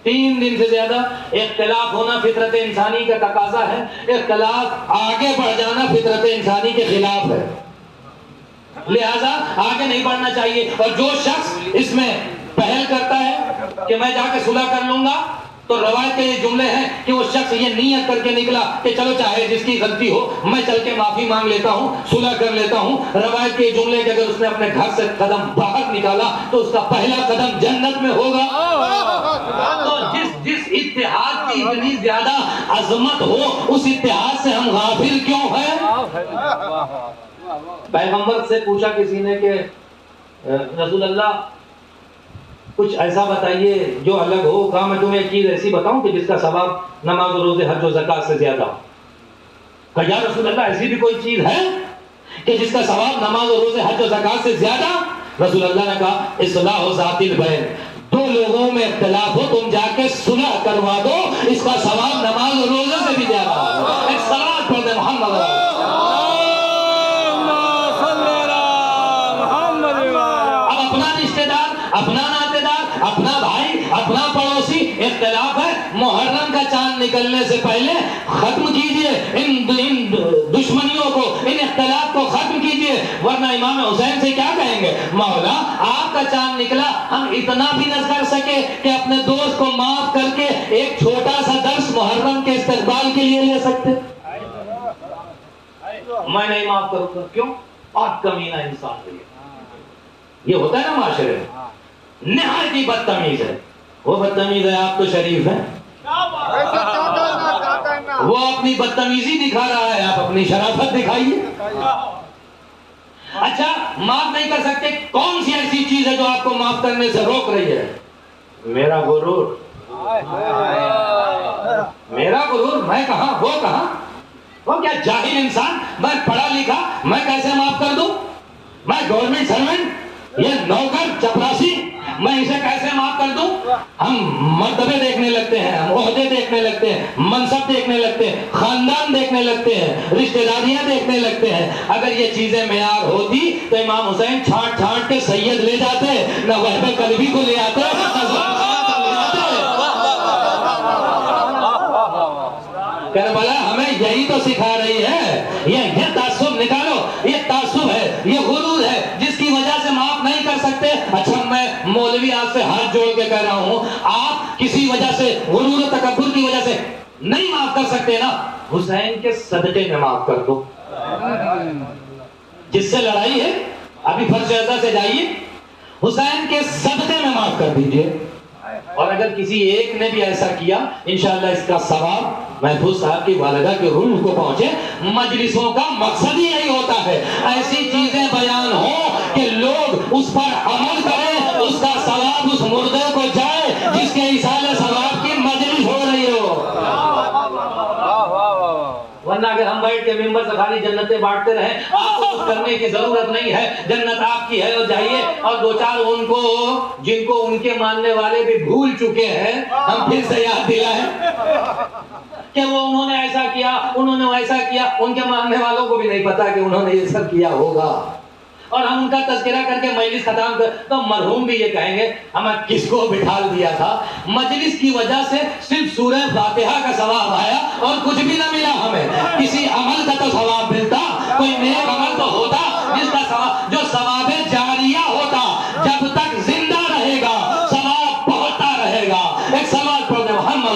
3 دن سے زیادہ اختلاف ہونا فطرت انسانی کا تقاضا ہے, اختلاف آگے بڑھ جانا فطرت انسانی کے خلاف ہے, لہذا آگے نہیں بڑھنا چاہیے. اور جو شخص اس میں پہل کرتا ہے کہ میں جا کے صلح کر لوں گا, تو روایت کے یہ جملے ہیں کہ وہ شخص یہ نیت کر کے نکلا کہ چلو چاہے جس کی غلطی ہو میں چل کے معافی مانگ لیتا ہوں, صلح کر لیتا ہوں. روایت کے یہ جملے کہ اگر اس نے اپنے گھر سے قدم باہر نکالا تو اس کا پہلا قدم جنت میں ہوگا. تو جس اتحاد کی اتنی زیادہ عظمت ہو, اس اتحاد سے ہم غافل کیوں ہیں؟ پیغمبر سے پوچھا کسی نے کہ رسول اللہ کچھ ایسا بتائیے جو الگ ہو. کہا میں تمہیں ایک چیز ایسی بتاؤں کہ جس کا ثواب نماز و روزے حج و زکات سے زیادہ ہو. کہا یا رسول اللہ ایسی بھی کوئی چیز ہے کہ جس کا ثواب نماز و روزے حج و زکات سے زیادہ؟ رسول اللہ نے کہا اصلاح ذات البین, 2 لوگوں میں اختلاف ہو تم جا کے صلح کروا دو, اس کا ثواب نماز و روزے سے بھی زیادہ ہو. ایک صلوات پڑھ دے محمد. اب اپنا رشتہ دار, اپنا ناطے دار, اپنا بھائی, اپنا پڑوسی اختلاف ہے, محرم کا چاند نکلنے سے پہلے ختم کیجئے ان دشمنیوں کو, ان اختلاف کو ختم کیجئے. ورنہ امام حسین سے کیا کہیں گے, مولا آپ کا چاند نکلا, ہم اتنا بھی نہ کر سکے کہ اپنے دوست کو معاف کر کے ایک چھوٹا سا درس محرم کے استقبال کے لیے لے سکتے؟ میں نہیں معاف کروں گا. کیوں؟ آپ کمینہ انسان ہے. یہ ہوتا ہے نا معاشرے میں, نہایت ہی بدتمیز ہے. وہ بدتمیز ہے, آپ تو شریف ہیں, وہ اپنی بدتمیزی دکھا رہا ہے, آپ اپنی شرافت دکھائیے. اچھا معاف نہیں کر سکتے, کون سی ایسی چیز ہے جو آپ کو معاف کرنے سے روک رہی ہے؟ میرا غرور. میرا غرور, میں کہاں وہ کہاں. وہ کیا جاہل انسان, میں پڑھا لکھا, میں کیسے معاف کر دوں؟ میں گورنمنٹ سروینٹ, یہ نوکر چپراسی, میں اسے کیسے معاف کر دوں؟ ہم مرتبے دیکھنے لگتے ہیں, ہم عہدے دیکھنے لگتے ہیں, منصب دیکھنے لگتے ہیں, خاندان دیکھنے لگتے ہیں, رشتہ داریاں دیکھنے لگتے ہیں. اگر یہ چیزیں معیار ہوتی تو امام حسین چھانٹ چھانٹ کے سید لے جاتے, نہ وہب قلبی کو لے آتے, کربلا ہمیں یہی تو سکھا رہی ہے. یہ تعصب نکالو, یہ تعصب ہے, یہ غرور ہے جس کی وجہ سے معاف نہیں کر سکتے. اچھا میں مولوی آپ سے ہاتھ جوڑ کے کہہ رہا ہوں, آپ کسی وجہ سے غرور و تکبر کی وجہ سے نہیں معاف کر سکتے نا, حسین کے صدقے میں معاف کر دو. جس سے لڑائی ہے ابھی فرش اعضا سے جائیے, حسین کے صدقے میں معاف کر دیجئے. اور اگر کسی ایک نے بھی ایسا کیا, انشاءاللہ اس کا ثواب محفوظ صاحب کی والدہ کے روح کو پہنچے. مجلسوں کا مقصد ہی یہی ہوتا ہے, ایسی چیزیں بیان ہوں کہ لوگ اس پر عمل کریں, اس کا ثواب اس مردے کو جائے جس کے ایصال ثواب کی مجلس ہو رہی ہو. ورنہ اگر ہم بیٹھ کے ممبر سے خالی جنتیں بانٹتے رہیں, آپ کو کچھ کرنے کی ضرورت نہیں ہے, جنت آپ کی ہے, اور جائیے اور 2-4 ان کو جن کو ان کے ماننے والے بھی بھول چکے ہیں ہم پھر سے یاد دلائیں کہ وہ انہوں نے ایسا کیا، انہوں نے ایسا کیا. ان کے ماننے والوں کو بھی نہیں پتا کہ انہوں نے یہ سب کیا ہوگا. اور ہم ان کا تذکرہ کر کے مجلس ختم کر تو مرحوم بھی یہ کہیں گے ہمیں کس کو بٹھال دیا تھا. مجلس کی وجہ سے صرف سورہ فاتحہ کا ثواب آیا اور کچھ بھی نہ ملا ہمیں. کسی عمل کا تو ثواب ملتا، کوئی نیک عمل تو ہوتا جس کا ثواب، جو ثواب جاریہ ہوتا، جب تک زندہ رہے گا ثواب بڑھتا رہے گا. ایک سوال پڑھتے محمد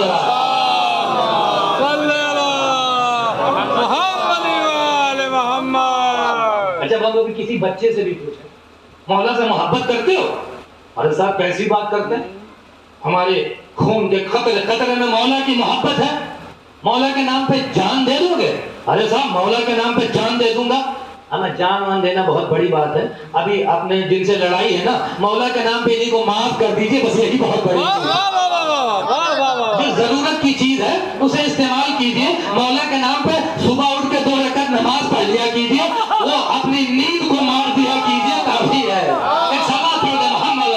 جب ہم لوگ کسی بچے سے بھی پوچھیں مولا سے محبت کرتے ہو؟ ارے صاحب کیسی بات کرتے ہیں، ہمارے خون کے قطرے میں مولا کی محبت ہے، مولا کے نام پہ جان دے دو گے؟ ارے صاحب مولا کے نام پہ جان دے دوں گا. ہمیں جان وان دینا بہت بڑی بات ہے. ابھی آپ نے جن سے لڑائی ہے نا، مولا کے نام پہ انہیں کو معاف کر دیجئے، بس یہی بہت بڑی چیز ہے. جو ضرورت کی چیز ہے اسے استعمال کیجئے. مولا کے نام پہ صبح اٹھ کے 2 رکعت نماز پڑھ لیا کیجئے، وہ اپنی نیند کو مار دیا کیجئے، کافی ہے. ایک سوال پڑھ دے محمد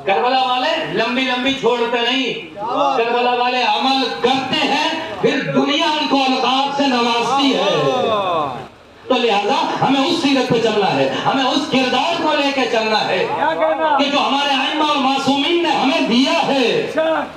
کربلا والے لمبی لمبی چھوڑتے نہیں، کربلا والے عمل کرتے ہیں، پھر دنیا ان کو القاب سے نوازتی ہے. تو لہذا ہمیں اس سیرت پہ چلنا ہے، ہمیں اس کردار کو لے کے چلنا ہے کہ جو ہمارے ائمہ اور معصومین نے ہمیں دیا ہے.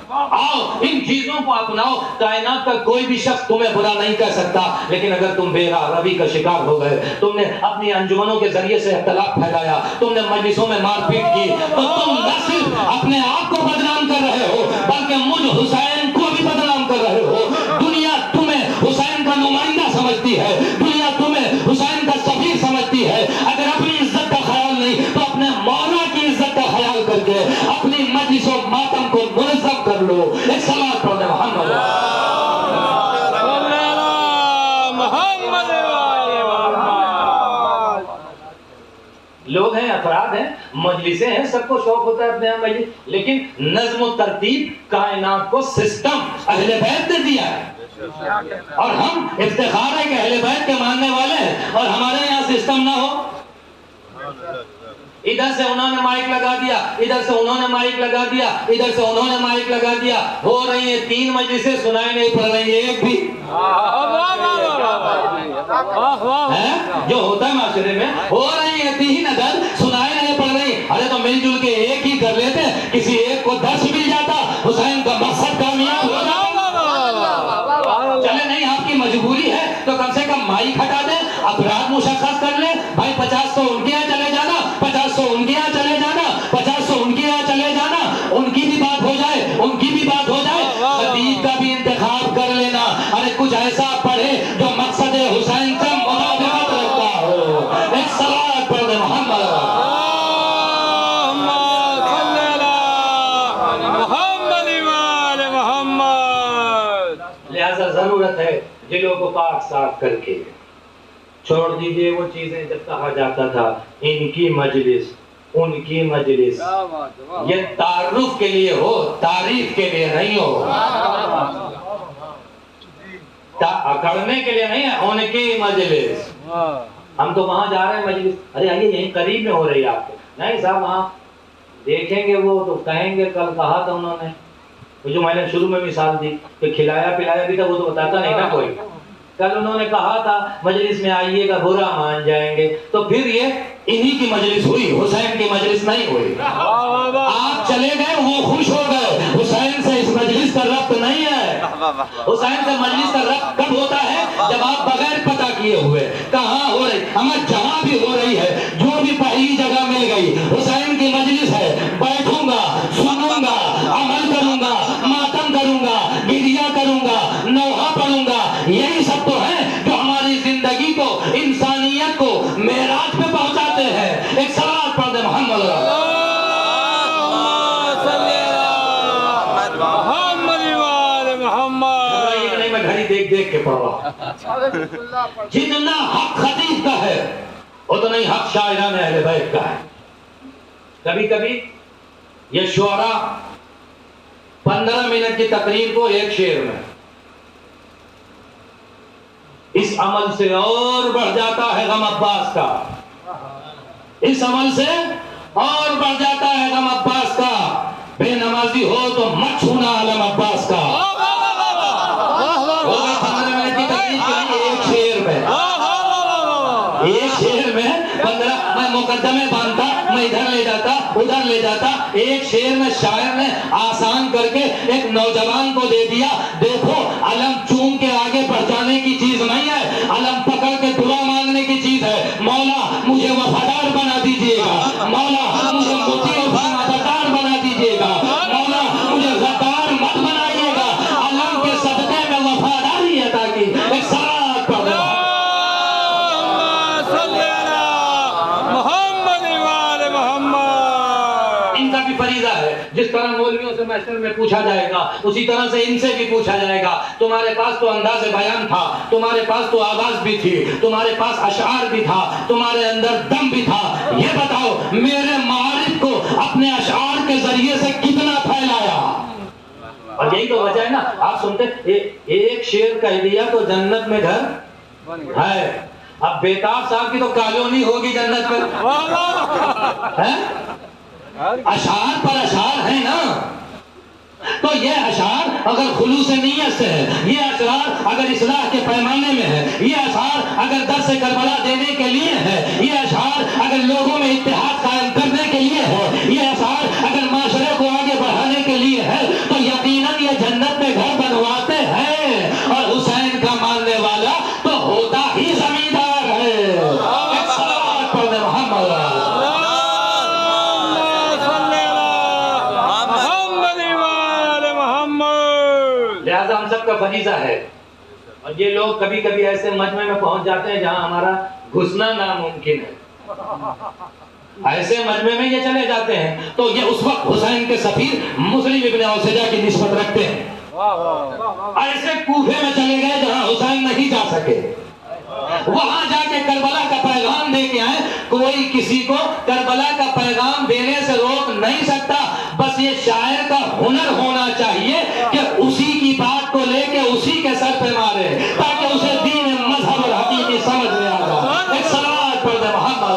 آؤ ان چیزوں کو اپناؤ. کائنات کا کوئی بھی شخص تمہیں برا نہیں کہہ سکتا، لیکن اگر تم بے راہ روی کا شکار ہو گئے، تم نے اپنی انجمنوں کے ذریعے سے اختلاف پھیلایا، تم نے مجلسوں میں مار پیٹ کی، تو تم نہ صرف اپنے آپ کو بدنام کر رہے ہو بلکہ مجھ حسین کو بھی بدنام کر رہے ہو. دنیا تمہیں حسین کا نمائندہ سمجھتی ہے، دنیا تمہیں حسین کا سفیر سمجھتی ہے. اگر اپنی عزت کا خیال نہیں تو اپنے مولا کی عزت کا خیال کر کے اپنی مجلس و ماتم کو منظم کر لو. ایک سوال پڑھ دے محمد لوگ ہیں، افراد ہیں، مجلسیں ہیں، سب کو شوق ہوتا ہے اپنے یہاں مجلس، لیکن نظم و ترتیب کائنات کو سسٹم اہل بیت نے دیا ہے. اور ہم افتخار ہے کہ اہل بیت کے ماننے والے ہیں، اور ہمارے یہاں سسٹم نہ ہو. ادھر سے انہوں نے مائک لگا دیا، ادھر سے انہوں نے مائک لگا دیا، ادھر سے انہوں نے مائک لگا دیا. ہو رہی ہیں 3 مجلسیں، سنائی نہیں پڑ رہی ایک بھی. جو ہوتا ہے معاشرے میں، ہو رہی ہیں 3 اگر سنائی نہیں پڑ رہی. ارے تو مل جل کے ایک ہی کر لیتے، کسی ایک کو 10 مل جاتا، حسین کا مقصد کامیاب ہو جاتا. چلے نہیں آپ کی مجبوری ہے تو کم سے کم مائک ہٹا دیں، افراد مشخص کر لیں. بھائی 50 تو ان کے یہاں چلے جانا، 50 تو ان کے یہاں چلے جانا، 50 تو ان کے یہاں چلے جانا. ان کی بھی بات ہو جائے، ان کی بھی بات ہو جائے. خطیب کا بھی انتخاب کر لینا. ارے کچھ ایسا پڑھے جو مقصد حسین سے مطابقت رکھتا ہو. ایک سوال پڑھ دے محمد لہذا ضرورت ہے دلوں کو پاک صاف کر کے چھوڑ دیجئے وہ چیزیں. جب کہا جاتا تھا ان کی مجلس، ان کی مجلس، یہ تعارف کے لیے ہو، تعریف کے لیے نہیں ہو. اکڑنے کے لیے نہیں ہے، ان کی مجلس. ہم تو وہاں جا رہے ہیں مجلس، ارے آئیے یہیں قریب میں ہو رہی ہے آپ کو. نہیں صاحب وہاں دیکھیں گے وہ تو کہیں گے کل کہا تھا انہوں نے. جو میں نے شروع میں مثال دی کہ کھلایا پلایا بھی تھا، وہ تو بتاتا نہیں نا کوئی. کل انہوں نے کہا تھا مجلس میں آئیے گا برا مان جائیں گے، تو پھر یہ انہی کی مجلس ہوئی، حسین کی مجلس نہیں ہوئی. آپ چلے گئے وہ خوش ہو گئے، حسین سے اس مجلس کا ربط نہیں ہے. حسین سے مجلس کا ربط کب ہوتا ہے؟ جب آپ بغیر پتہ کیے ہوئے کہاں ہو رہی، ہمیں جہاں بھی ہو رہی ہے، جو بھی پہلی جگہ مل گئی حسین کی مجلس ہے، بیٹھوں گا، سنوں گا، عمل کروں گا، ماتم کروں گا، گریہ کروں گا، نوحہ پڑھوں گا. یہی سب تو ہے جو ہماری زندگی کو، انسانیت کو معراج پہ پہنچاتے ہیں. ایک سوال پڑھ دے محمد میں گھڑی دیکھ دیکھ کے پڑھ رہا. جتنا حق خطیب کا ہے اتنا ہی حق شاعران اہل بیت کا ہے. کبھی کبھی یہ شعراء 15 منٹ کی تقریر کو ایک شعر میں، اس عمل سے اور بڑھ جاتا ہے غم عباس کا. اس عمل سے اور بڑھ جاتا ہے غم عباس کا، بے نمازی ہو تو مت چھونا علم عباس کا۔ ایک شعر میں 15 میں مقدمے باندھتا، میں ادھر لے جاتا ادھر لے جاتا، ایک شعر میں شاعر نے آسان کر کے ایک نوجوان کو دے دیا، دیکھو علم چوم کے آگے بڑھ جانے کی چیز نہیں ہے، علم پکڑ کے دعا مانگنے کی چیز ہے۔ مولا مجھے وفادار بنا دیجئے گا، مولا مجھے مطیع و فرمانبردار بنا دیجئے گا، مولا مجھے غدار مت بنائیے گا، علم کے صدقے میں وفاداری عطا کی۔ ایک ساتھ پڑھ رہا فریضہ ہے۔ جس طرح مولویوں سے محشر میں پوچھا جائے گا، اسی طرح سے ان سے بھی پوچھا جائے گا۔ تمہارے پاس تو انداز بیان تھا، تمہارے پاس تو آواز بھی تھی، تمہارے پاس اشعار بھی تھا، تمہارے اندر دم بھی تھا، یہ بتاؤ میرے معارف کو اپنے اشعار کے ذریعے سے کتنا پھیلایا؟ اور یہی تو وجہ ہے نا، آپ سنتے ایک شعر کہہ دیا تو جنت میں گھر ہے۔ اب بیتاب صاحب کی تو کالونی ہوگی جنت میں، اشعار پر اشعار ہے نا۔ تو یہ اشعار اگر خلوص نیت سے ہے، یہ اشعار اگر اصلاح کے پیمانے میں ہے، یہ اشعار اگر درس کربلا دینے کے لیے ہے، یہ اشعار اگر لوگوں میں اتحاد قائم کرنے کے لیے ہے، یہ اشعار اگر معاشرے کو آگے بڑھانے کے لیے ہے، تو یقیناً یہ جنت میں گھر بنواتے ہیں۔ اور حسین کا ماننے والا تو ہوتا ہی زمیندار ہے۔ ایک صلوات پڑھ دے محمد۔ لہذا ہم سب کا فریضہ ہے، اور یہ لوگ کبھی کبھی ایسے مجمع میں پہنچ جاتے ہیں جہاں ہمارا گھسنا ناممکن ہے، ایسے مجمع میں یہ چلے جاتے ہیں، تو یہ اس وقت حسین کے سفیر مسلم ابن اوسجہ کی نسبت رکھتے ہیں۔ ایسے کوفے میں چلے گئے جہاں حسین نہیں جا سکے، وہاں جا کے کربلا کا پیغام دے کے آئے۔ کوئی کسی کو کربلا کا پیغام دینے سے روک نہیں سکتا، بس یہ شاعر کا ہنر ہونا چاہیے کہ اسی کی بات کو لے کے اسی کے سر پہ مارے، تاکہ اسے دین مذہب اور حقیقی سمجھ میں آ جائے۔ ایک صلوات پڑھ دے محمد۔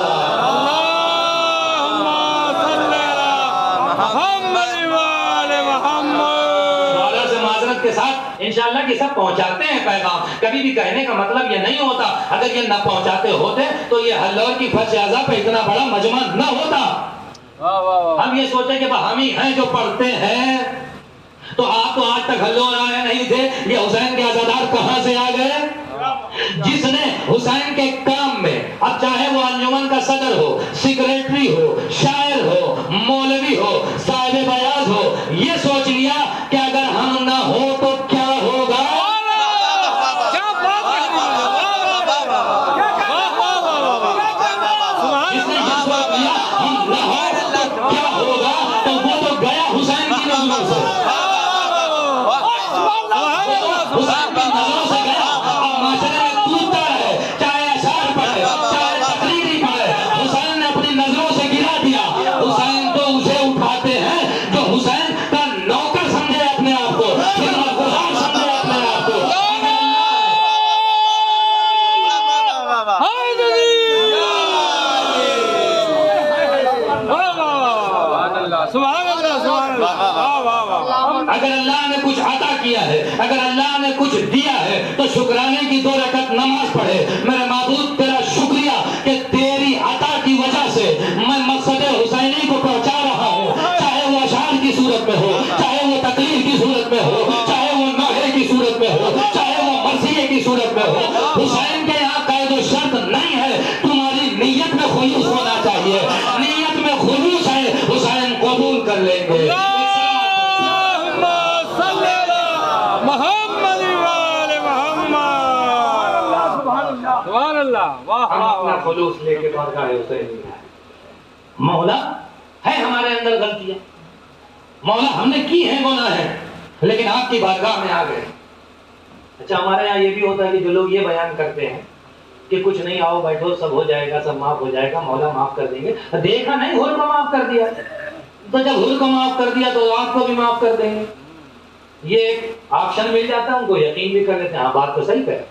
کے ساتھ انشاءاللہ کہ سب پہنچاتے ہیں پیغام، کبھی بھی کہنے کا مطلب یہ نہیں ہوتا، اگر یہ نہ پہنچاتے ہوتے تو یہ ہلور کی فرش اعضا پہ اتنا بڑا مجمع نہ ہوتا۔ ہم یہ سوچیں کہ ہم ہی ہیں جو پڑھتے ہیں، تو آپ تو آج تک ہلور آئے نہیں تھے، یہ حسین کے عزادار کہاں سے آ گئے؟ جس نے حسین کے کام میں، اب چاہے وہ انجمن کا صدر ہو، سیکریٹری ہو، شاعر ہو، مولوی ہو، صاحب بیاض ہو، یہ سوچ لیا کہ اگر ہم نہ ہو تو کیا ہوگا؟ جس نے یہ سوچ لیا ہم نہ ہو تو کیا ہوگا، تو وہ تو گیا حسین کی نظروں سے، حسین کی نظروں سے گیا۔ اب معاشرے میں کودتا ہے، چاہے اشعار پڑھے چاہے تقریری پڑھے، حسین نے اپنی نظروں سے گرا دیا۔ حسین تو اسے اٹھاتے ہیں جو حسین کا نوکر سمجھے اپنے آپ کو، خدمتگزار سمجھے اپنے آپ کو۔ اگر اللہ نے کچھ عطا کیا ہے، اگر اللہ نے کچھ دیا ہے، تو شکرانے کی 2 رکعت نماز پڑھے۔ میرے معبود تیرا شکریہ کہ تیری عطا کی وجہ سے میں مقصد حسینی کو پہنچا رہا ہوں، چاہے وہ اشعار کی صورت میں ہو، چاہے وہ تقریر کی صورت میں ہو، چاہے وہ نوحے کی صورت میں ہو، چاہے وہ مرثیے کی صورت میں ہو۔ حسین کے یہاں قید و شرط نہیں ہے، تمہاری نیت میں خلوص ہونا چاہیے، نیت میں خلوص ہے، حسین قبول کر لیں گے۔ ہم اپنا خلوص لے کے بارگاہ حسین میں آئے۔ مولا ہے ہمارے اندر غلطیاں، مولا ہم نے کی ہیں گناہ ہیں، لیکن آپ کی بارگاہ میں آ گئے۔ اچھا ہمارے یہاں یہ بھی ہوتا ہے کہ جو لوگ یہ بیان کرتے ہیں کہ کچھ نہیں، آؤ بیٹھو سب ہو جائے گا، سب معاف ہو جائے گا، مولا معاف کر دیں گے۔ دیکھا نہیں حر کو معاف کر دیا، تو جب حر کو معاف کر دیا تو آپ کو بھی معاف کر دیں گے۔ یہ ایک آپشن مل جاتا ہے، ان کو یقین بھی کر لیتے ہیں، ہاں بات تو صحیح ہے۔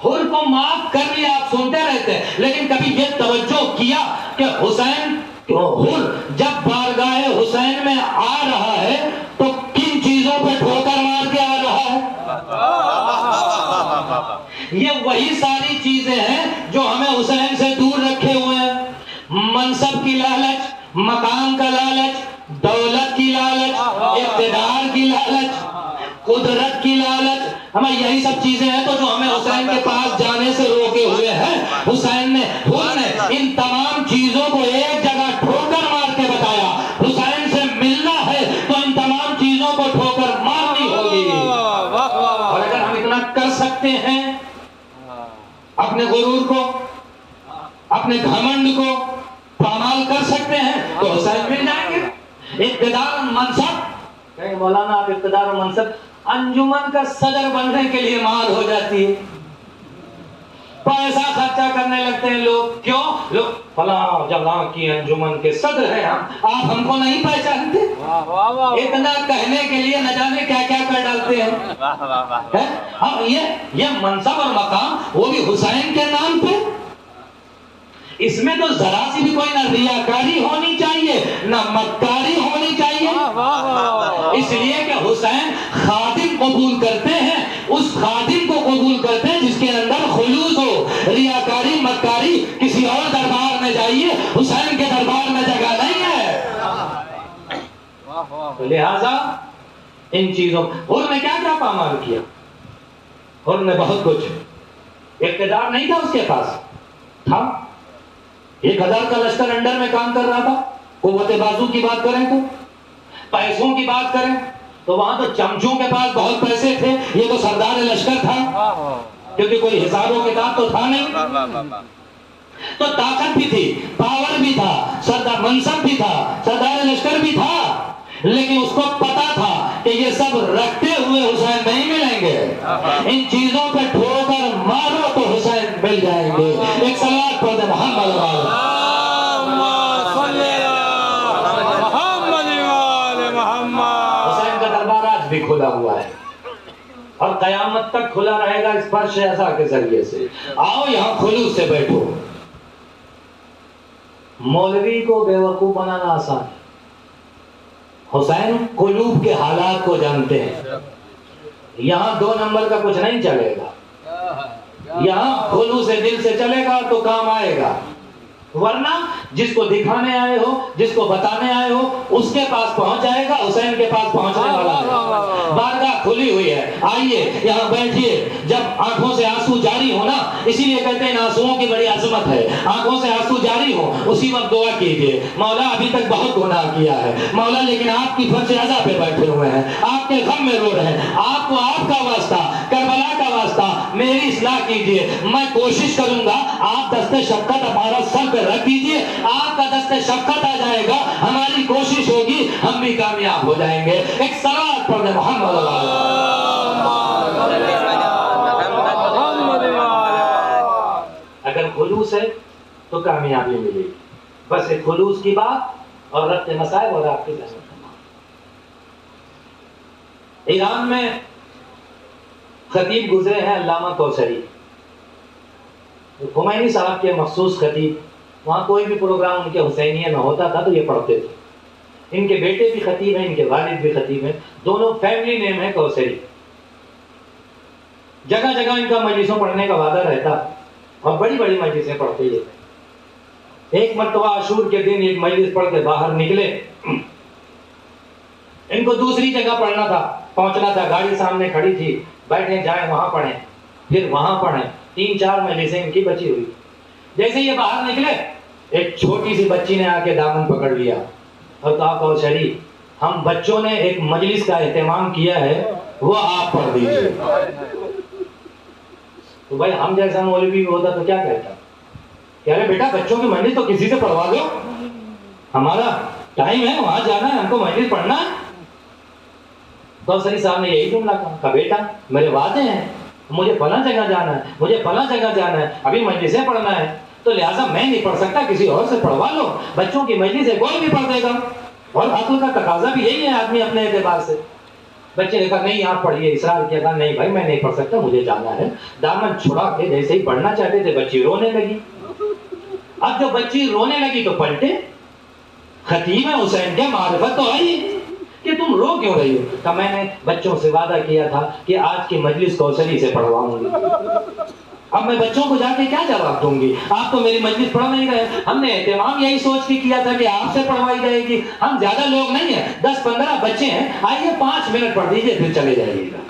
حر کو معاف کر لیا، آپ سنتے رہتے ہیں، لیکن کبھی یہ توجہ کیا کہ حسین حر جب بارگاہ حسین میں آ رہا ہے تو کن چیزوں پہ ٹھوکر مار کے آ رہا ہے؟ یہ وہی ساری چیزیں ہیں جو ہمیں حسین سے دور رکھے ہوئے ہیں، منصب کی لالچ، مقام کا لالچ، دولت کی لالچ، اقتدار کی لالچ، قدرت کی لالچ، ہمیں یہی سب چیزیں ہیں تو جو ہمیں حسین کے پاس جانے سے روکے ہوئے ہیں۔ حسین نے ان تمام چیزوں کو ایک جگہ ٹھوکر مار کے بتایا، حسین سے ملنا ہے تو ان تمام چیزوں کو ٹھوکر مارنی ہوگی۔ اور اگر ہم اتنا کر سکتے ہیں، اپنے غرور کو، اپنے گھمنڈ کو پامال کر سکتے ہیں تو حسین مل جائیں گے۔ اقتدار و منصب، کہیں مولانا آپ اقتدار و منصب، انجمن کا صدر بننے کے لیے مار ہو جاتی ہے، پیسہ خرچہ کرنے لگتے ہیں لوگ، کیوں؟ لوگ فلاں جگہ کی انجمن کے صدر ہیں آپ ہم کو نہیں پہچانتے، اتنا کہنے کے لیے نہ جانے کیا کیا کر ڈالتے ہیں۔ اب یہ منصب اور مقام وہ بھی حسین کے نام پہ، اس میں تو ذرا سی بھی کوئی نہ ریاکاری ہونی چاہیے نہ مکاری ہونی چاہیے، اس لیے کہ حسین خادم قبول کرتے ہیں، اس خادم کو قبول کرتے ہیں جس کے اندر خلوص ہو، ریاکاری مکاری کسی اور دربار میں جائیے، حسین کے دربار میں جگہ نہیں ہے۔ لہذا ان چیزوں، حر نے کیا کیا پامال کیا؟ حر نے بہت کچھ، اقتدار نہیں تھا اس کے پاس، تھا 1000 کا لشکر انڈر میں کام کر رہا تھا، قوت بازو کی بات کریں تو، پیسوں کی بات کریں تو وہاں تو چمچوں کے پاس بہت پیسے تھے، یہ تو سردار لشکر تھا کیونکہ کوئی حساب و کتاب تو تھا نہیں، تو طاقت بھی تھی، پاور بھی تھا، سردار منصب بھی تھا، سردار لشکر بھی تھا، لیکن اس کو پتا تھا کہ یہ سب رکھتے ہوئے حسین نہیں ملیں گے، ان چیزوں پہ ٹھوکر مارو تو حسین مل جائیں گے۔ ایک صلوات پڑھ دیں محمد حسین کا دربار آج بھی کھلا ہوا ہے اور قیامت تک کھلا رہے گا اس فرش عزا کے ذریعے سے۔ آؤ یہاں خلوص سے بیٹھو۔ مولوی کو بیوقوف بنانا آسان ہے، حسین قلوب کے حالات کو جانتے ہیں، یہاں 2 نمبر کا کچھ نہیں چلے گا، یہاں خلوص دل سے چلے گا تو کام آئے گا، ورنہ جس کو دکھانے آئے ہو، جس کو بتانے آئے ہو، اس کے پاس پہنچ جائے گا، حسین کے پاس پہنچنے والا ہے۔ بارگاہ کھلی ہوئی ہے، آئیے یہاں بیٹھیے۔ جب آنکھوں سے آنسو جاری ہونا، اسی لیے کہتے ہیں آنسوؤں کی بڑی عظمت ہے، آنکھوں سے آنسو جاری ہو اسی وقت دعا کیجیے، مولا ابھی تک بہت گناہ کیا ہے مولا، لیکن آپ کی فرش عزا پہ بیٹھے ہوئے ہیں، آپ کے غم میں رو رہے ہیں، آپ کو آپ کا واسطہ، کربلا کا واسطہ میری اصلاح کیجیے، میں کوشش کروں گا، آپ دست شفقت ہمارا سر پہ رکھ دیجیے، آپ کا دست شفقت آ جائے گا، ہماری کوشش ہوگی، ہم بھی کامیاب ہو جائیں گے۔ ایک صلوات پڑھ دیں محمد اگر خلوص ہے تو کامیابی ملے گی، بس ایک خلوص کی بات اور ربط مسائل اور آپ کی رحمت۔ ایران میں خطیب گزرے ہیں علامہ کوثری، خمینی صاحب کے مخصوص خطیب، وہاں کوئی بھی پروگرام ان کے حسینیہ میں ہوتا تھا تو یہ پڑھتے تھے۔ ان کے بیٹے بھی خطیب ہیں، ان کے والد بھی خطیب ہیں، دونوں فیملی نیم ہے کوثری۔ جگہ جگہ ان کا مجلسوں پڑھنے کا وعدہ رہتا اور بڑی بڑی مجلسیں پڑھتے یہ۔ ایک مرتبہ عاشور کے دن ایک مجلس پڑھ کے باہر نکلے، ان کو دوسری جگہ پڑھنا تھا، پہنچنا تھا، گاڑی سامنے کھڑی تھی، بیٹھے جائیں وہاں پڑھیں، پھر وہاں پڑھیں، 3-4 مجلسیں ان کی بچی ہوئی۔ جیسے یہ باہر نکلے، ایک چھوٹی سی بچی نے آ کے دامن پکڑ لیا اور کہا کوثری، ہم بچوں نے ایک مجلس کا اہتمام کیا ہے، وہ آپ پڑھ دیجیے۔ تو بھائی ہم جیسا مولوی ہوتا تو کیا کہتا کہ ارے بیٹا بچوں کی مجلس تو کسی سے پڑھوا دو، ہمارا ٹائم ہے وہاں جانا ہے، ہم کو مجلس پڑھنا ہے۔ کوثری صاحب نے یہی جملہ کہا بیٹا میرے وعدے ہیں، مجھے فلاں جگہ جانا ہے، مجھے فلاں جگہ جانا ہے، ابھی مجلسیں پڑھنا ہے، تو لہٰذا میں نہیں پڑھ سکتا، کسی اور سے پڑھوا لو، بچوں کی مجلس ہے کوئی بھی پڑھ دے گا، اور عقل کا تقاضا بھی یہی ہے آدمی اپنے اعتبار سے۔ بچے نے کہا نہیں آپ پڑھیے، اصرار کیا، کہا نہیں بھائی میں نہیں پڑھ سکتا، مجھے جانا ہے۔ دامن چھڑا کے جیسے ہی پڑھنا چاہتے تھے بچی رونے لگی۔ اب جو بچی رونے لگی تو پلٹے، خطیب حسین کے معرفت تو آئی کہ تم رو کیوں رہی ہو؟ کہ میں نے بچوں سے وعدہ کیا تھا کہ آج کی مجلس کوثری سے پڑھواؤں گی۔ اب میں بچوں کو جا کے کیا جواب دوں گی؟ آپ تو میری مجلس پڑھ نہیں رہے۔ ہم نے اہتمام یہی سوچ کے کیا تھا کہ آپ سے پڑھوائی جائے گی، ہم زیادہ لوگ نہیں ہیں، 10-15 بچے ہیں، آئیے 5 منٹ پڑھ دیجئے پھر چلے جائیے گا۔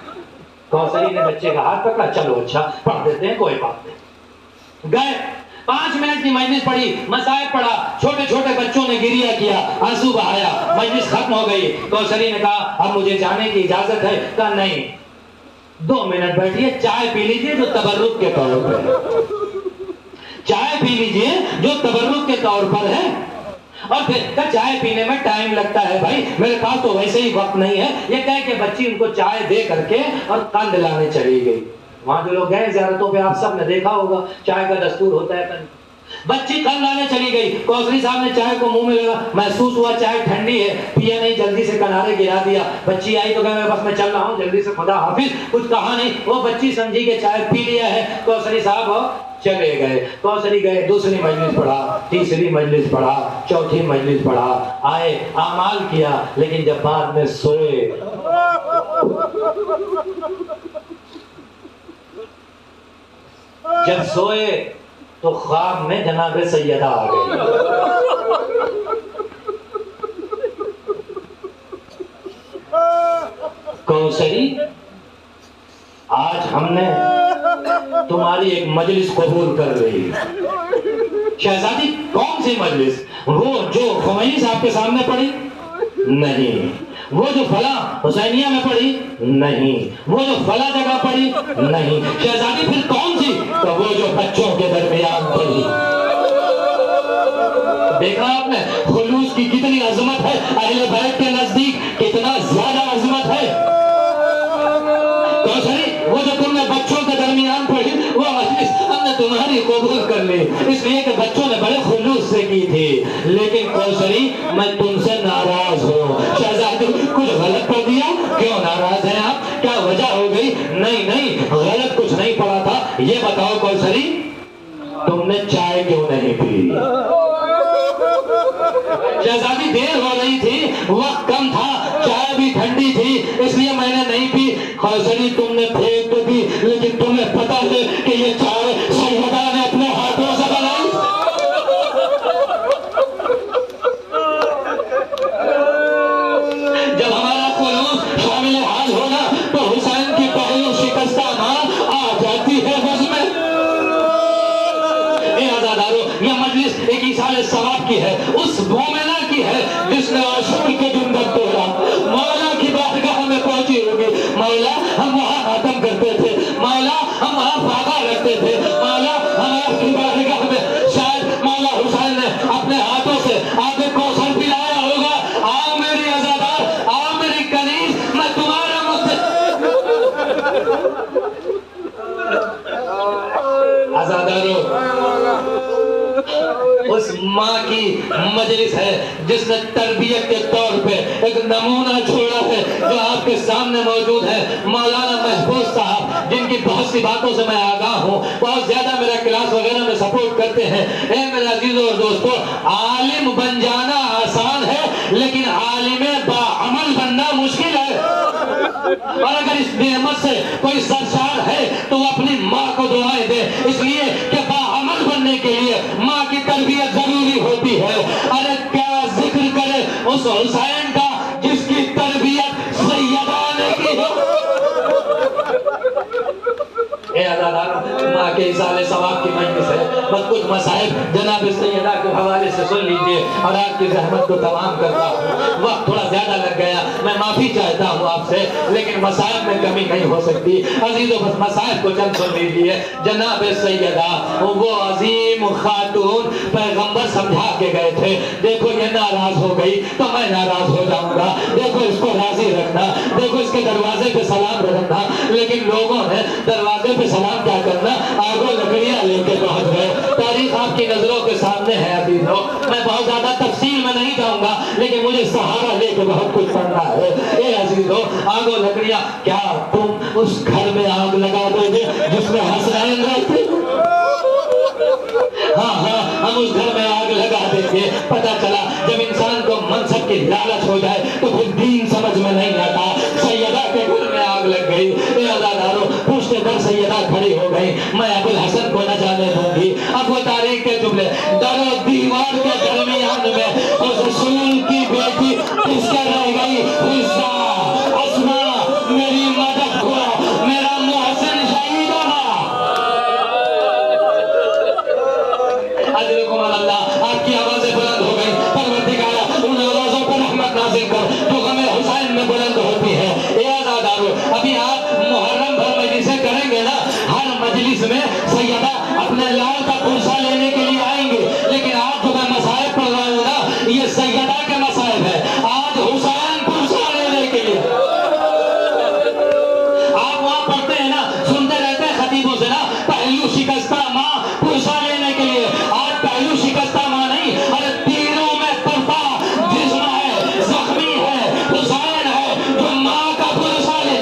کوثری نے بچے کا ہاتھ پکڑا، چلو اچھا پڑھ دیتے ہیں، کوئی بات نہیں۔ گئے 5 منٹ کی مجلس پڑھی، مصائب پڑھا، چھوٹے چھوٹے بچوں نے گریہ کیا، آنسو بہایا، مجلس ختم ہو گئی۔ کوثری نے کہا اب مجھے جانے کی اجازت ہے؟ کہا نہیں، 2 منٹ بیٹھیے، چائے پی لیجیے جو تبرک کے طور پر ہے، چائے پی لیجیے جو تبرک کے طور پر ہے۔ اور پھر چائے پینے میں ٹائم لگتا ہے بھائی، میرے پاس تو ویسے ہی وقت نہیں ہے، یہ کہہ کے بچی ان کو چائے دے کر کے اور قند لانے چلی گئی۔ وہاں جو لوگ گئے زیارتوں پہ آپ سب نے دیکھا ہوگا چائے کا دستور ہوتا ہے۔ بچی قند لانے چلی گئی، کوثری صاحب نے چائے کو منہ میں لگا، محسوس ہوا چائے ٹھنڈی ہے، پیا نہیں، جلدی سے کنارے گرا دیا۔ بچی آئی تو کہا بس میں چل رہا ہوں، جلدی سے خدا حافظ، کچھ کہا نہیں۔ وہ بچی سمجھی کہ چائے پی لیا ہے۔ کوثری صاحب چلے گئے، کوثری گئے، دوسری مجلس پڑھا، تیسری مجلس پڑھا، چوتھی مجلس پڑھا، آئے اعمال کیا، لیکن جب بعد میں سوئے جب سوئے تو خواب میں جناب سیدہ آ گئی۔ کوثری آج ہم نے تمہاری ایک مجلس قبول کر رہی۔ شہزادی کون سی مجلس؟ وہ جو خمینی صاحب کے سامنے پڑھی؟ نہیں۔ وہ جو فلاں حسینیہ میں پڑھی؟ نہیں۔ وہ جو فلاں جگہ پڑھی؟ نہیں۔ شہزادی پھر کون سی؟ تو وہ جو بچوں کے درمیان پڑھی۔ دیکھا آپ نے خلوص کی کتنی عظمت ہے، اہل بیت کے نزدیک کتنا زیادہ عظمت ہے۔ کوثری وہ جو تم نے بچوں کے درمیان پڑھی وہ مجلس ہم نے تمہاری قبول کر لی، اس لیے کہ بچوں نے بڑے خلوص سے کی تھی۔ لیکن کوثری میں تم سے ناراض ہوں۔ شہزادی کچھ غلط پڑھ دیا؟ کیوں ناراض ہیں آپ؟ کیا وجہ ہو گئی؟ نہیں غلط کچھ نہیں پڑھا تھا۔ یہ بتاؤ کوثری تم نے چائے کیوں نہیں پی؟ شہزادی دیر ہو رہی تھی، وقت کم تھا، چائے بھی ٹھنڈی تھی، اس لیے میں نے نہیں پی۔ کوثری تم نے پھینک تو دی، لیکن تمہیں پتا ہے کہ یہ چائے سیدہ نے اپنے ہاتھوں سے بنائی۔ جب ہمارا خلوص شامل حال ہونا تو حسین کی پہلو شکستہ ماں آ جاتی ہے بس میں۔ اے عزادارو، یہ مجلس ایک ایصال ثواب کی ہے، اس مومنہ کی ہے جس نے عاشور کے گنبد توڑا، مولا کی بارگاہ میں پہنچی ہوگی۔ مولا ہم وہاں ماتم کرتے تھے، مولا ہم وہاں فاقہ رکھتے تھے، مولا ہم آپ کی بارگاہ میں شاید مولا حسین نے اپنے ہاتھوں سے آپ کو کوثر پلایا ہوگا۔ آؤ میری عزادار، آؤ میری کنیز، میں تمہارا عزادارو، اس ماں کی مجلس ہے جس نے تربیت کے طور پہ ایک نمونہ چھوڑا ہے جو آپ کے سامنے موجود ہے۔ مولانا محفوظ صاحب جن کی بہت سی باتوں سے میں آگاہ ہوں، بہت زیادہ میرا کلاس وغیرہ میں سپورٹ کرتے ہیں۔ اے میرے عزیزوں اور دوستو، عالم بن جانا آسان ہے لیکن عالم باعمل بننا مشکل ہے۔ اور اگر اس نعمت سے کوئی سرشار ہے تو وہ اپنی ماں کو دعائیں دے، اس لیے کہ باعمل بننے کے لیے ماں کی تربیت ضروری ہوتی ہے۔ ارے کیا ذکر کرے اس حسین کا جس کی تربیت سیدہ نے کی ہو۔ اے عزادارو، ماں کے ایصال ثواب کی مجلس ہے، بس کچھ مسائل جناب سیدہ کے حوالے سے سن لیجئے اور آپ کی زحمت کو تمام کرتا ہوں۔ وقت تھوڑا زیادہ لگ گیا، میں معافی چاہتا ہوں آپ سے، لیکن مسائل میں کمی نہیں ہو سکتی۔ عزیزو بس مسائل کو چند سن لیجئے۔ جناب سیدہ وہ عظیم خاتون پیغمبر سمجھا کے گئے تھے، دیکھو یہ ناراض ہو گئی تو میں ناراض ہو جاؤں گا، دیکھو اس کو راضی رکھنا، دیکھو اس کے دروازے پہ سلام رکھنا۔ لیکن لوگوں نے دروازے پہ سلام کیا کرنا، آگوں لکڑیاں لے کے پہنچ گئے۔ تاریخ آپ کی نظروں کے سامنے ہے عزیزو، میں بہت زیادہ تفصیل میں نہیں جاؤں گا، لیکن مجھے سہارا لے کے بہت کچھ پڑھنا ہے. اے عزیزو آگو لکڑیاں, کیا تم اس گھر میں آگ لگا دو گے جس میں حسنین رہتے؟ ہاں ہاں, ہم اس گھر میں آگ لگا دیں گے. پتہ چلا جب انسان کو منصب کی لالچ ہو جائے تو پھر دین سمجھ میں نہیں آتا. سیدہ کے گھر میں آگ لگ گئی. اے عزادارو, پوچھتے در سیدہ کھڑی ہو گئی, میں ابو الحسن کو نہ جانے دوں گی. اب وہ تاریخ کے جملے, در و دیوار کے درمیان میں اس رسول کی بیٹی کس کے رہ گئی؟ حصہ اسما, میری مدد کرو, میرا محسن شہید ہوگا. اجرکم اللہ. آپ کی آوازیں بلند ہو گئی. پروردگارا ان آوازوں پر رحمت نازل کر جو غم حسین میں بلند ہوتی ہے. اے عزادارو, ابھی آپ محرم بھر مجلسیں کریں گے نا, ہر مجلس میں سیدہ اپنے لال کا پرسہ لینے کے لیے آئیں گے. لیکن آج جو میں مصائب پڑھ رہا ہوں نا, یہ سیدہ کے مصائب ہے. آج حسین پرسہ لینے کے لیے آپ وہاں پڑھتے ہیں نا, سنتے رہتے ہیں خطیبوں سے نا, پہلو شکستہ ماں پرسہ لینے کے لیے. آج پہلو شکستہ ماں نہیں, ارے تیروں میں پرتا جسم ہے, زخمی ہے, حسین ہے جو ماں کا پرسہ لے.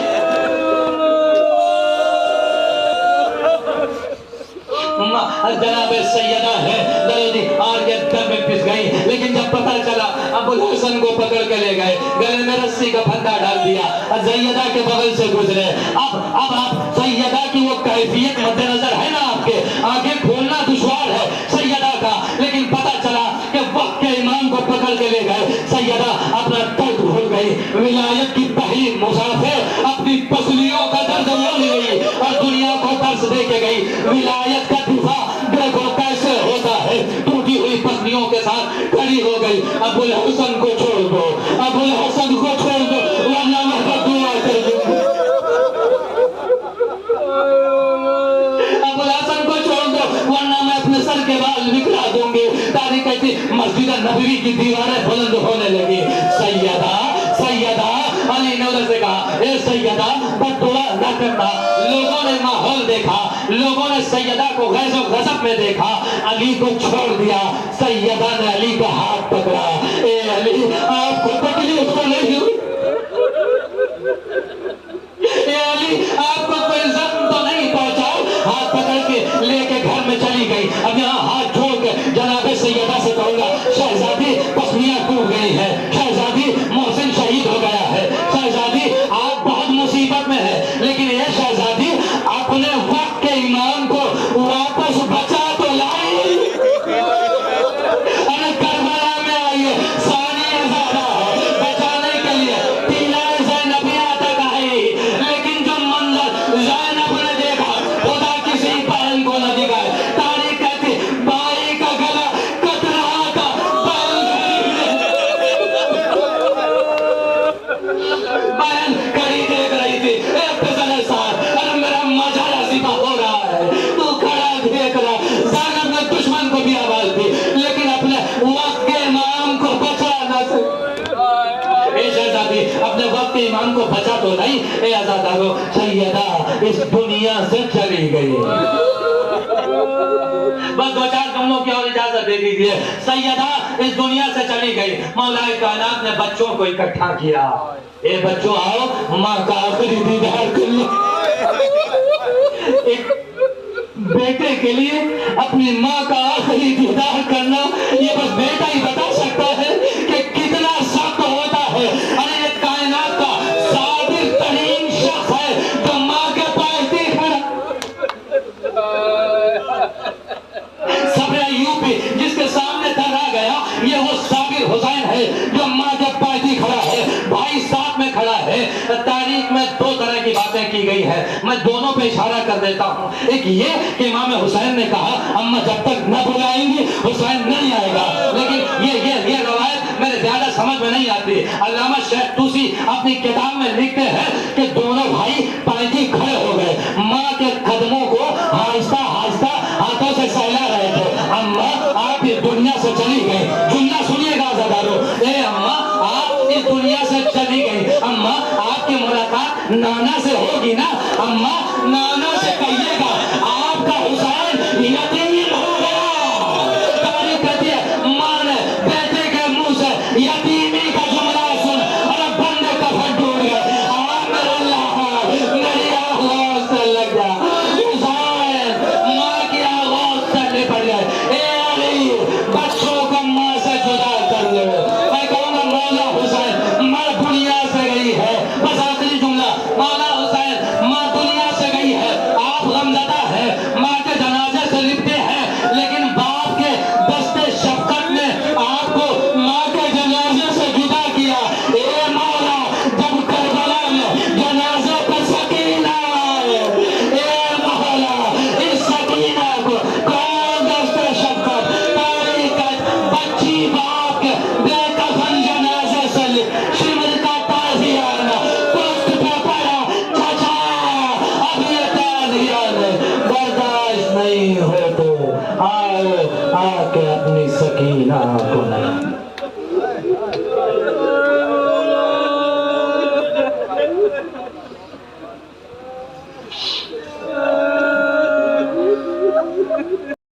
جناب سیدہ ہے درودی آر کے در میں پس گئی. لیکن جب پتہ چلا ابو الحسن کو پکڑ کے لے گئے, گلے میں رسی کا پھندا ڈال دیا, سیدہ کے بغل سے گزرے. اب آپ سیدہ کی وہ کیفیت مد نظر ہے نا, آپ کے آنکھیں کھولنا دشوار ہے سیدہ کا, لیکن پتہ چلا کہ وقت کے امام کو پکڑ کے لے گئے. سیدہ اپنا درد بھول گئی. ولایت کی پہلی مسافر اپنی پسلیوں کا درد بھول گئی اور دنیا کو درس دے کے گئی. ولایت کا دفاع دیکھو کیسے ہوتا ہے, ٹوٹی ہوئی پسلیوں کے ساتھ کھڑی ہو گئی. ابو الحسن کو چھوڑ دو, ابو الحسن کو چھوڑ دو, ورنہ میں دعا کر دوں. ابو الحسن کو چھوڑ دو, ورنہ میں اپنے سر کے بال بکھرا دوں گی. تاریخ کہتی مسجد نبوی کی دیواریں بلند ہونے لگی. سیدہ سیدہ, علی نے ادھر سے کہا, اے سیدہ بد دعا نہ کرنا. لوگوں نے ماحول دیکھا, لوگوں نے سیدہ کو غیظ و غضب میں دیکھا, علی کو چھوڑ دیا. سیدہ نے علی کا ہاتھ پکڑا. اے علی, آپ کو تکلیف تو نہیں ہوئی؟ اے علی, آپ کو کوئی زخم تو نہیں پہنچا؟ ہاتھ پکڑ کے لے کے گھر میں چلی گئی. اب یہاں ہاتھ جوڑ کے جناب سیدہ سے کہوں گا, شہزادی پسلیاں ٹوٹ گئی ہے, شہزادی محسن شہید ہو گیا ہے, شہزادی آپ بہت مصیبت میں ہے, لیکن یہ شہزادی اپنے وقت کے امام کو واپس بچا تو لائی. ارے کربلا میں آئیے, ثانی زہرا ہے, بچانے کے لیے تیلہ زینبیہ تک آئی. لیکن جو منظر زینب نے دیکھا, خدا کسی بہن کو نہ دکھائے. تاریخ کہتی بھائی کا گلا کٹ رہا تھا, بہن کڑی دیکھ رہی تھی. اے پسر سار, ارے میرا مزہ نصیبہ ہو رہا ہے, تو کھڑا دیکھ رہا. زینب نے دشمن کو بھی آواز دی, لیکن اپنے وقت کے امام کو بچا نہ سکی. اے شہزادی, اپنے وقت کے امام کو بچا تو نہیں. اے عزادارو, سیدہ اس دنیا سے چلی گئی. بس دو چار جملوں کی اور اجازت دے دیجیے. سیدہ اس دنیا سے چلی گئی. مولا کائنات نے بچوں کو اکٹھا کیا. اے بچوں آؤ, ماں کا آخری دیدار کر لو. ایک بیٹے کے لیے اپنی ماں کا آخری دیدار کرنا, یہ بس بیٹا ہی بتا سکتا ہے کہ کتنا سخت ہوتا ہے. ارے یہ کائنات کا صابر ترین شخص ہے جو ماں کے پاس دیکھا. صبر ایوبی جس کے سامنے دھرا گیا, یہ وہ صابر حسین ہے جو ماں کے پاس کھڑا ہے, بھائی ساتھ میں کھڑا ہے. تاریخ میں دو طرح کی باتیں کی گئی ہے, میں دونوں پہ اشارہ کر دیتا ہوں. ایک یہ کہ امام حسین نے کہا اماں جب تک نہ بلائیں گی حسین نہیں آئے گا, لیکن یہ روایت میرے زیادہ سمجھ میں نہیں آتی. علامہ شیخ توسی اپنی کتاب میں لکھتے ہیں کہ دونوں بھائی پائیدی کھڑے ہو گئے, ماں کے قدموں کو آہستہ آہستہ ہاتھوں سے سہلا رہے تھے. اماں آپ اس دنیا سے چلی گئی. جملہ سنیے گا عزادارو, اے اماں آپ اس دنیا سے چلی گئی. اماں آپ کی ملاقات نانا سے ہوگی نا, اماں نانا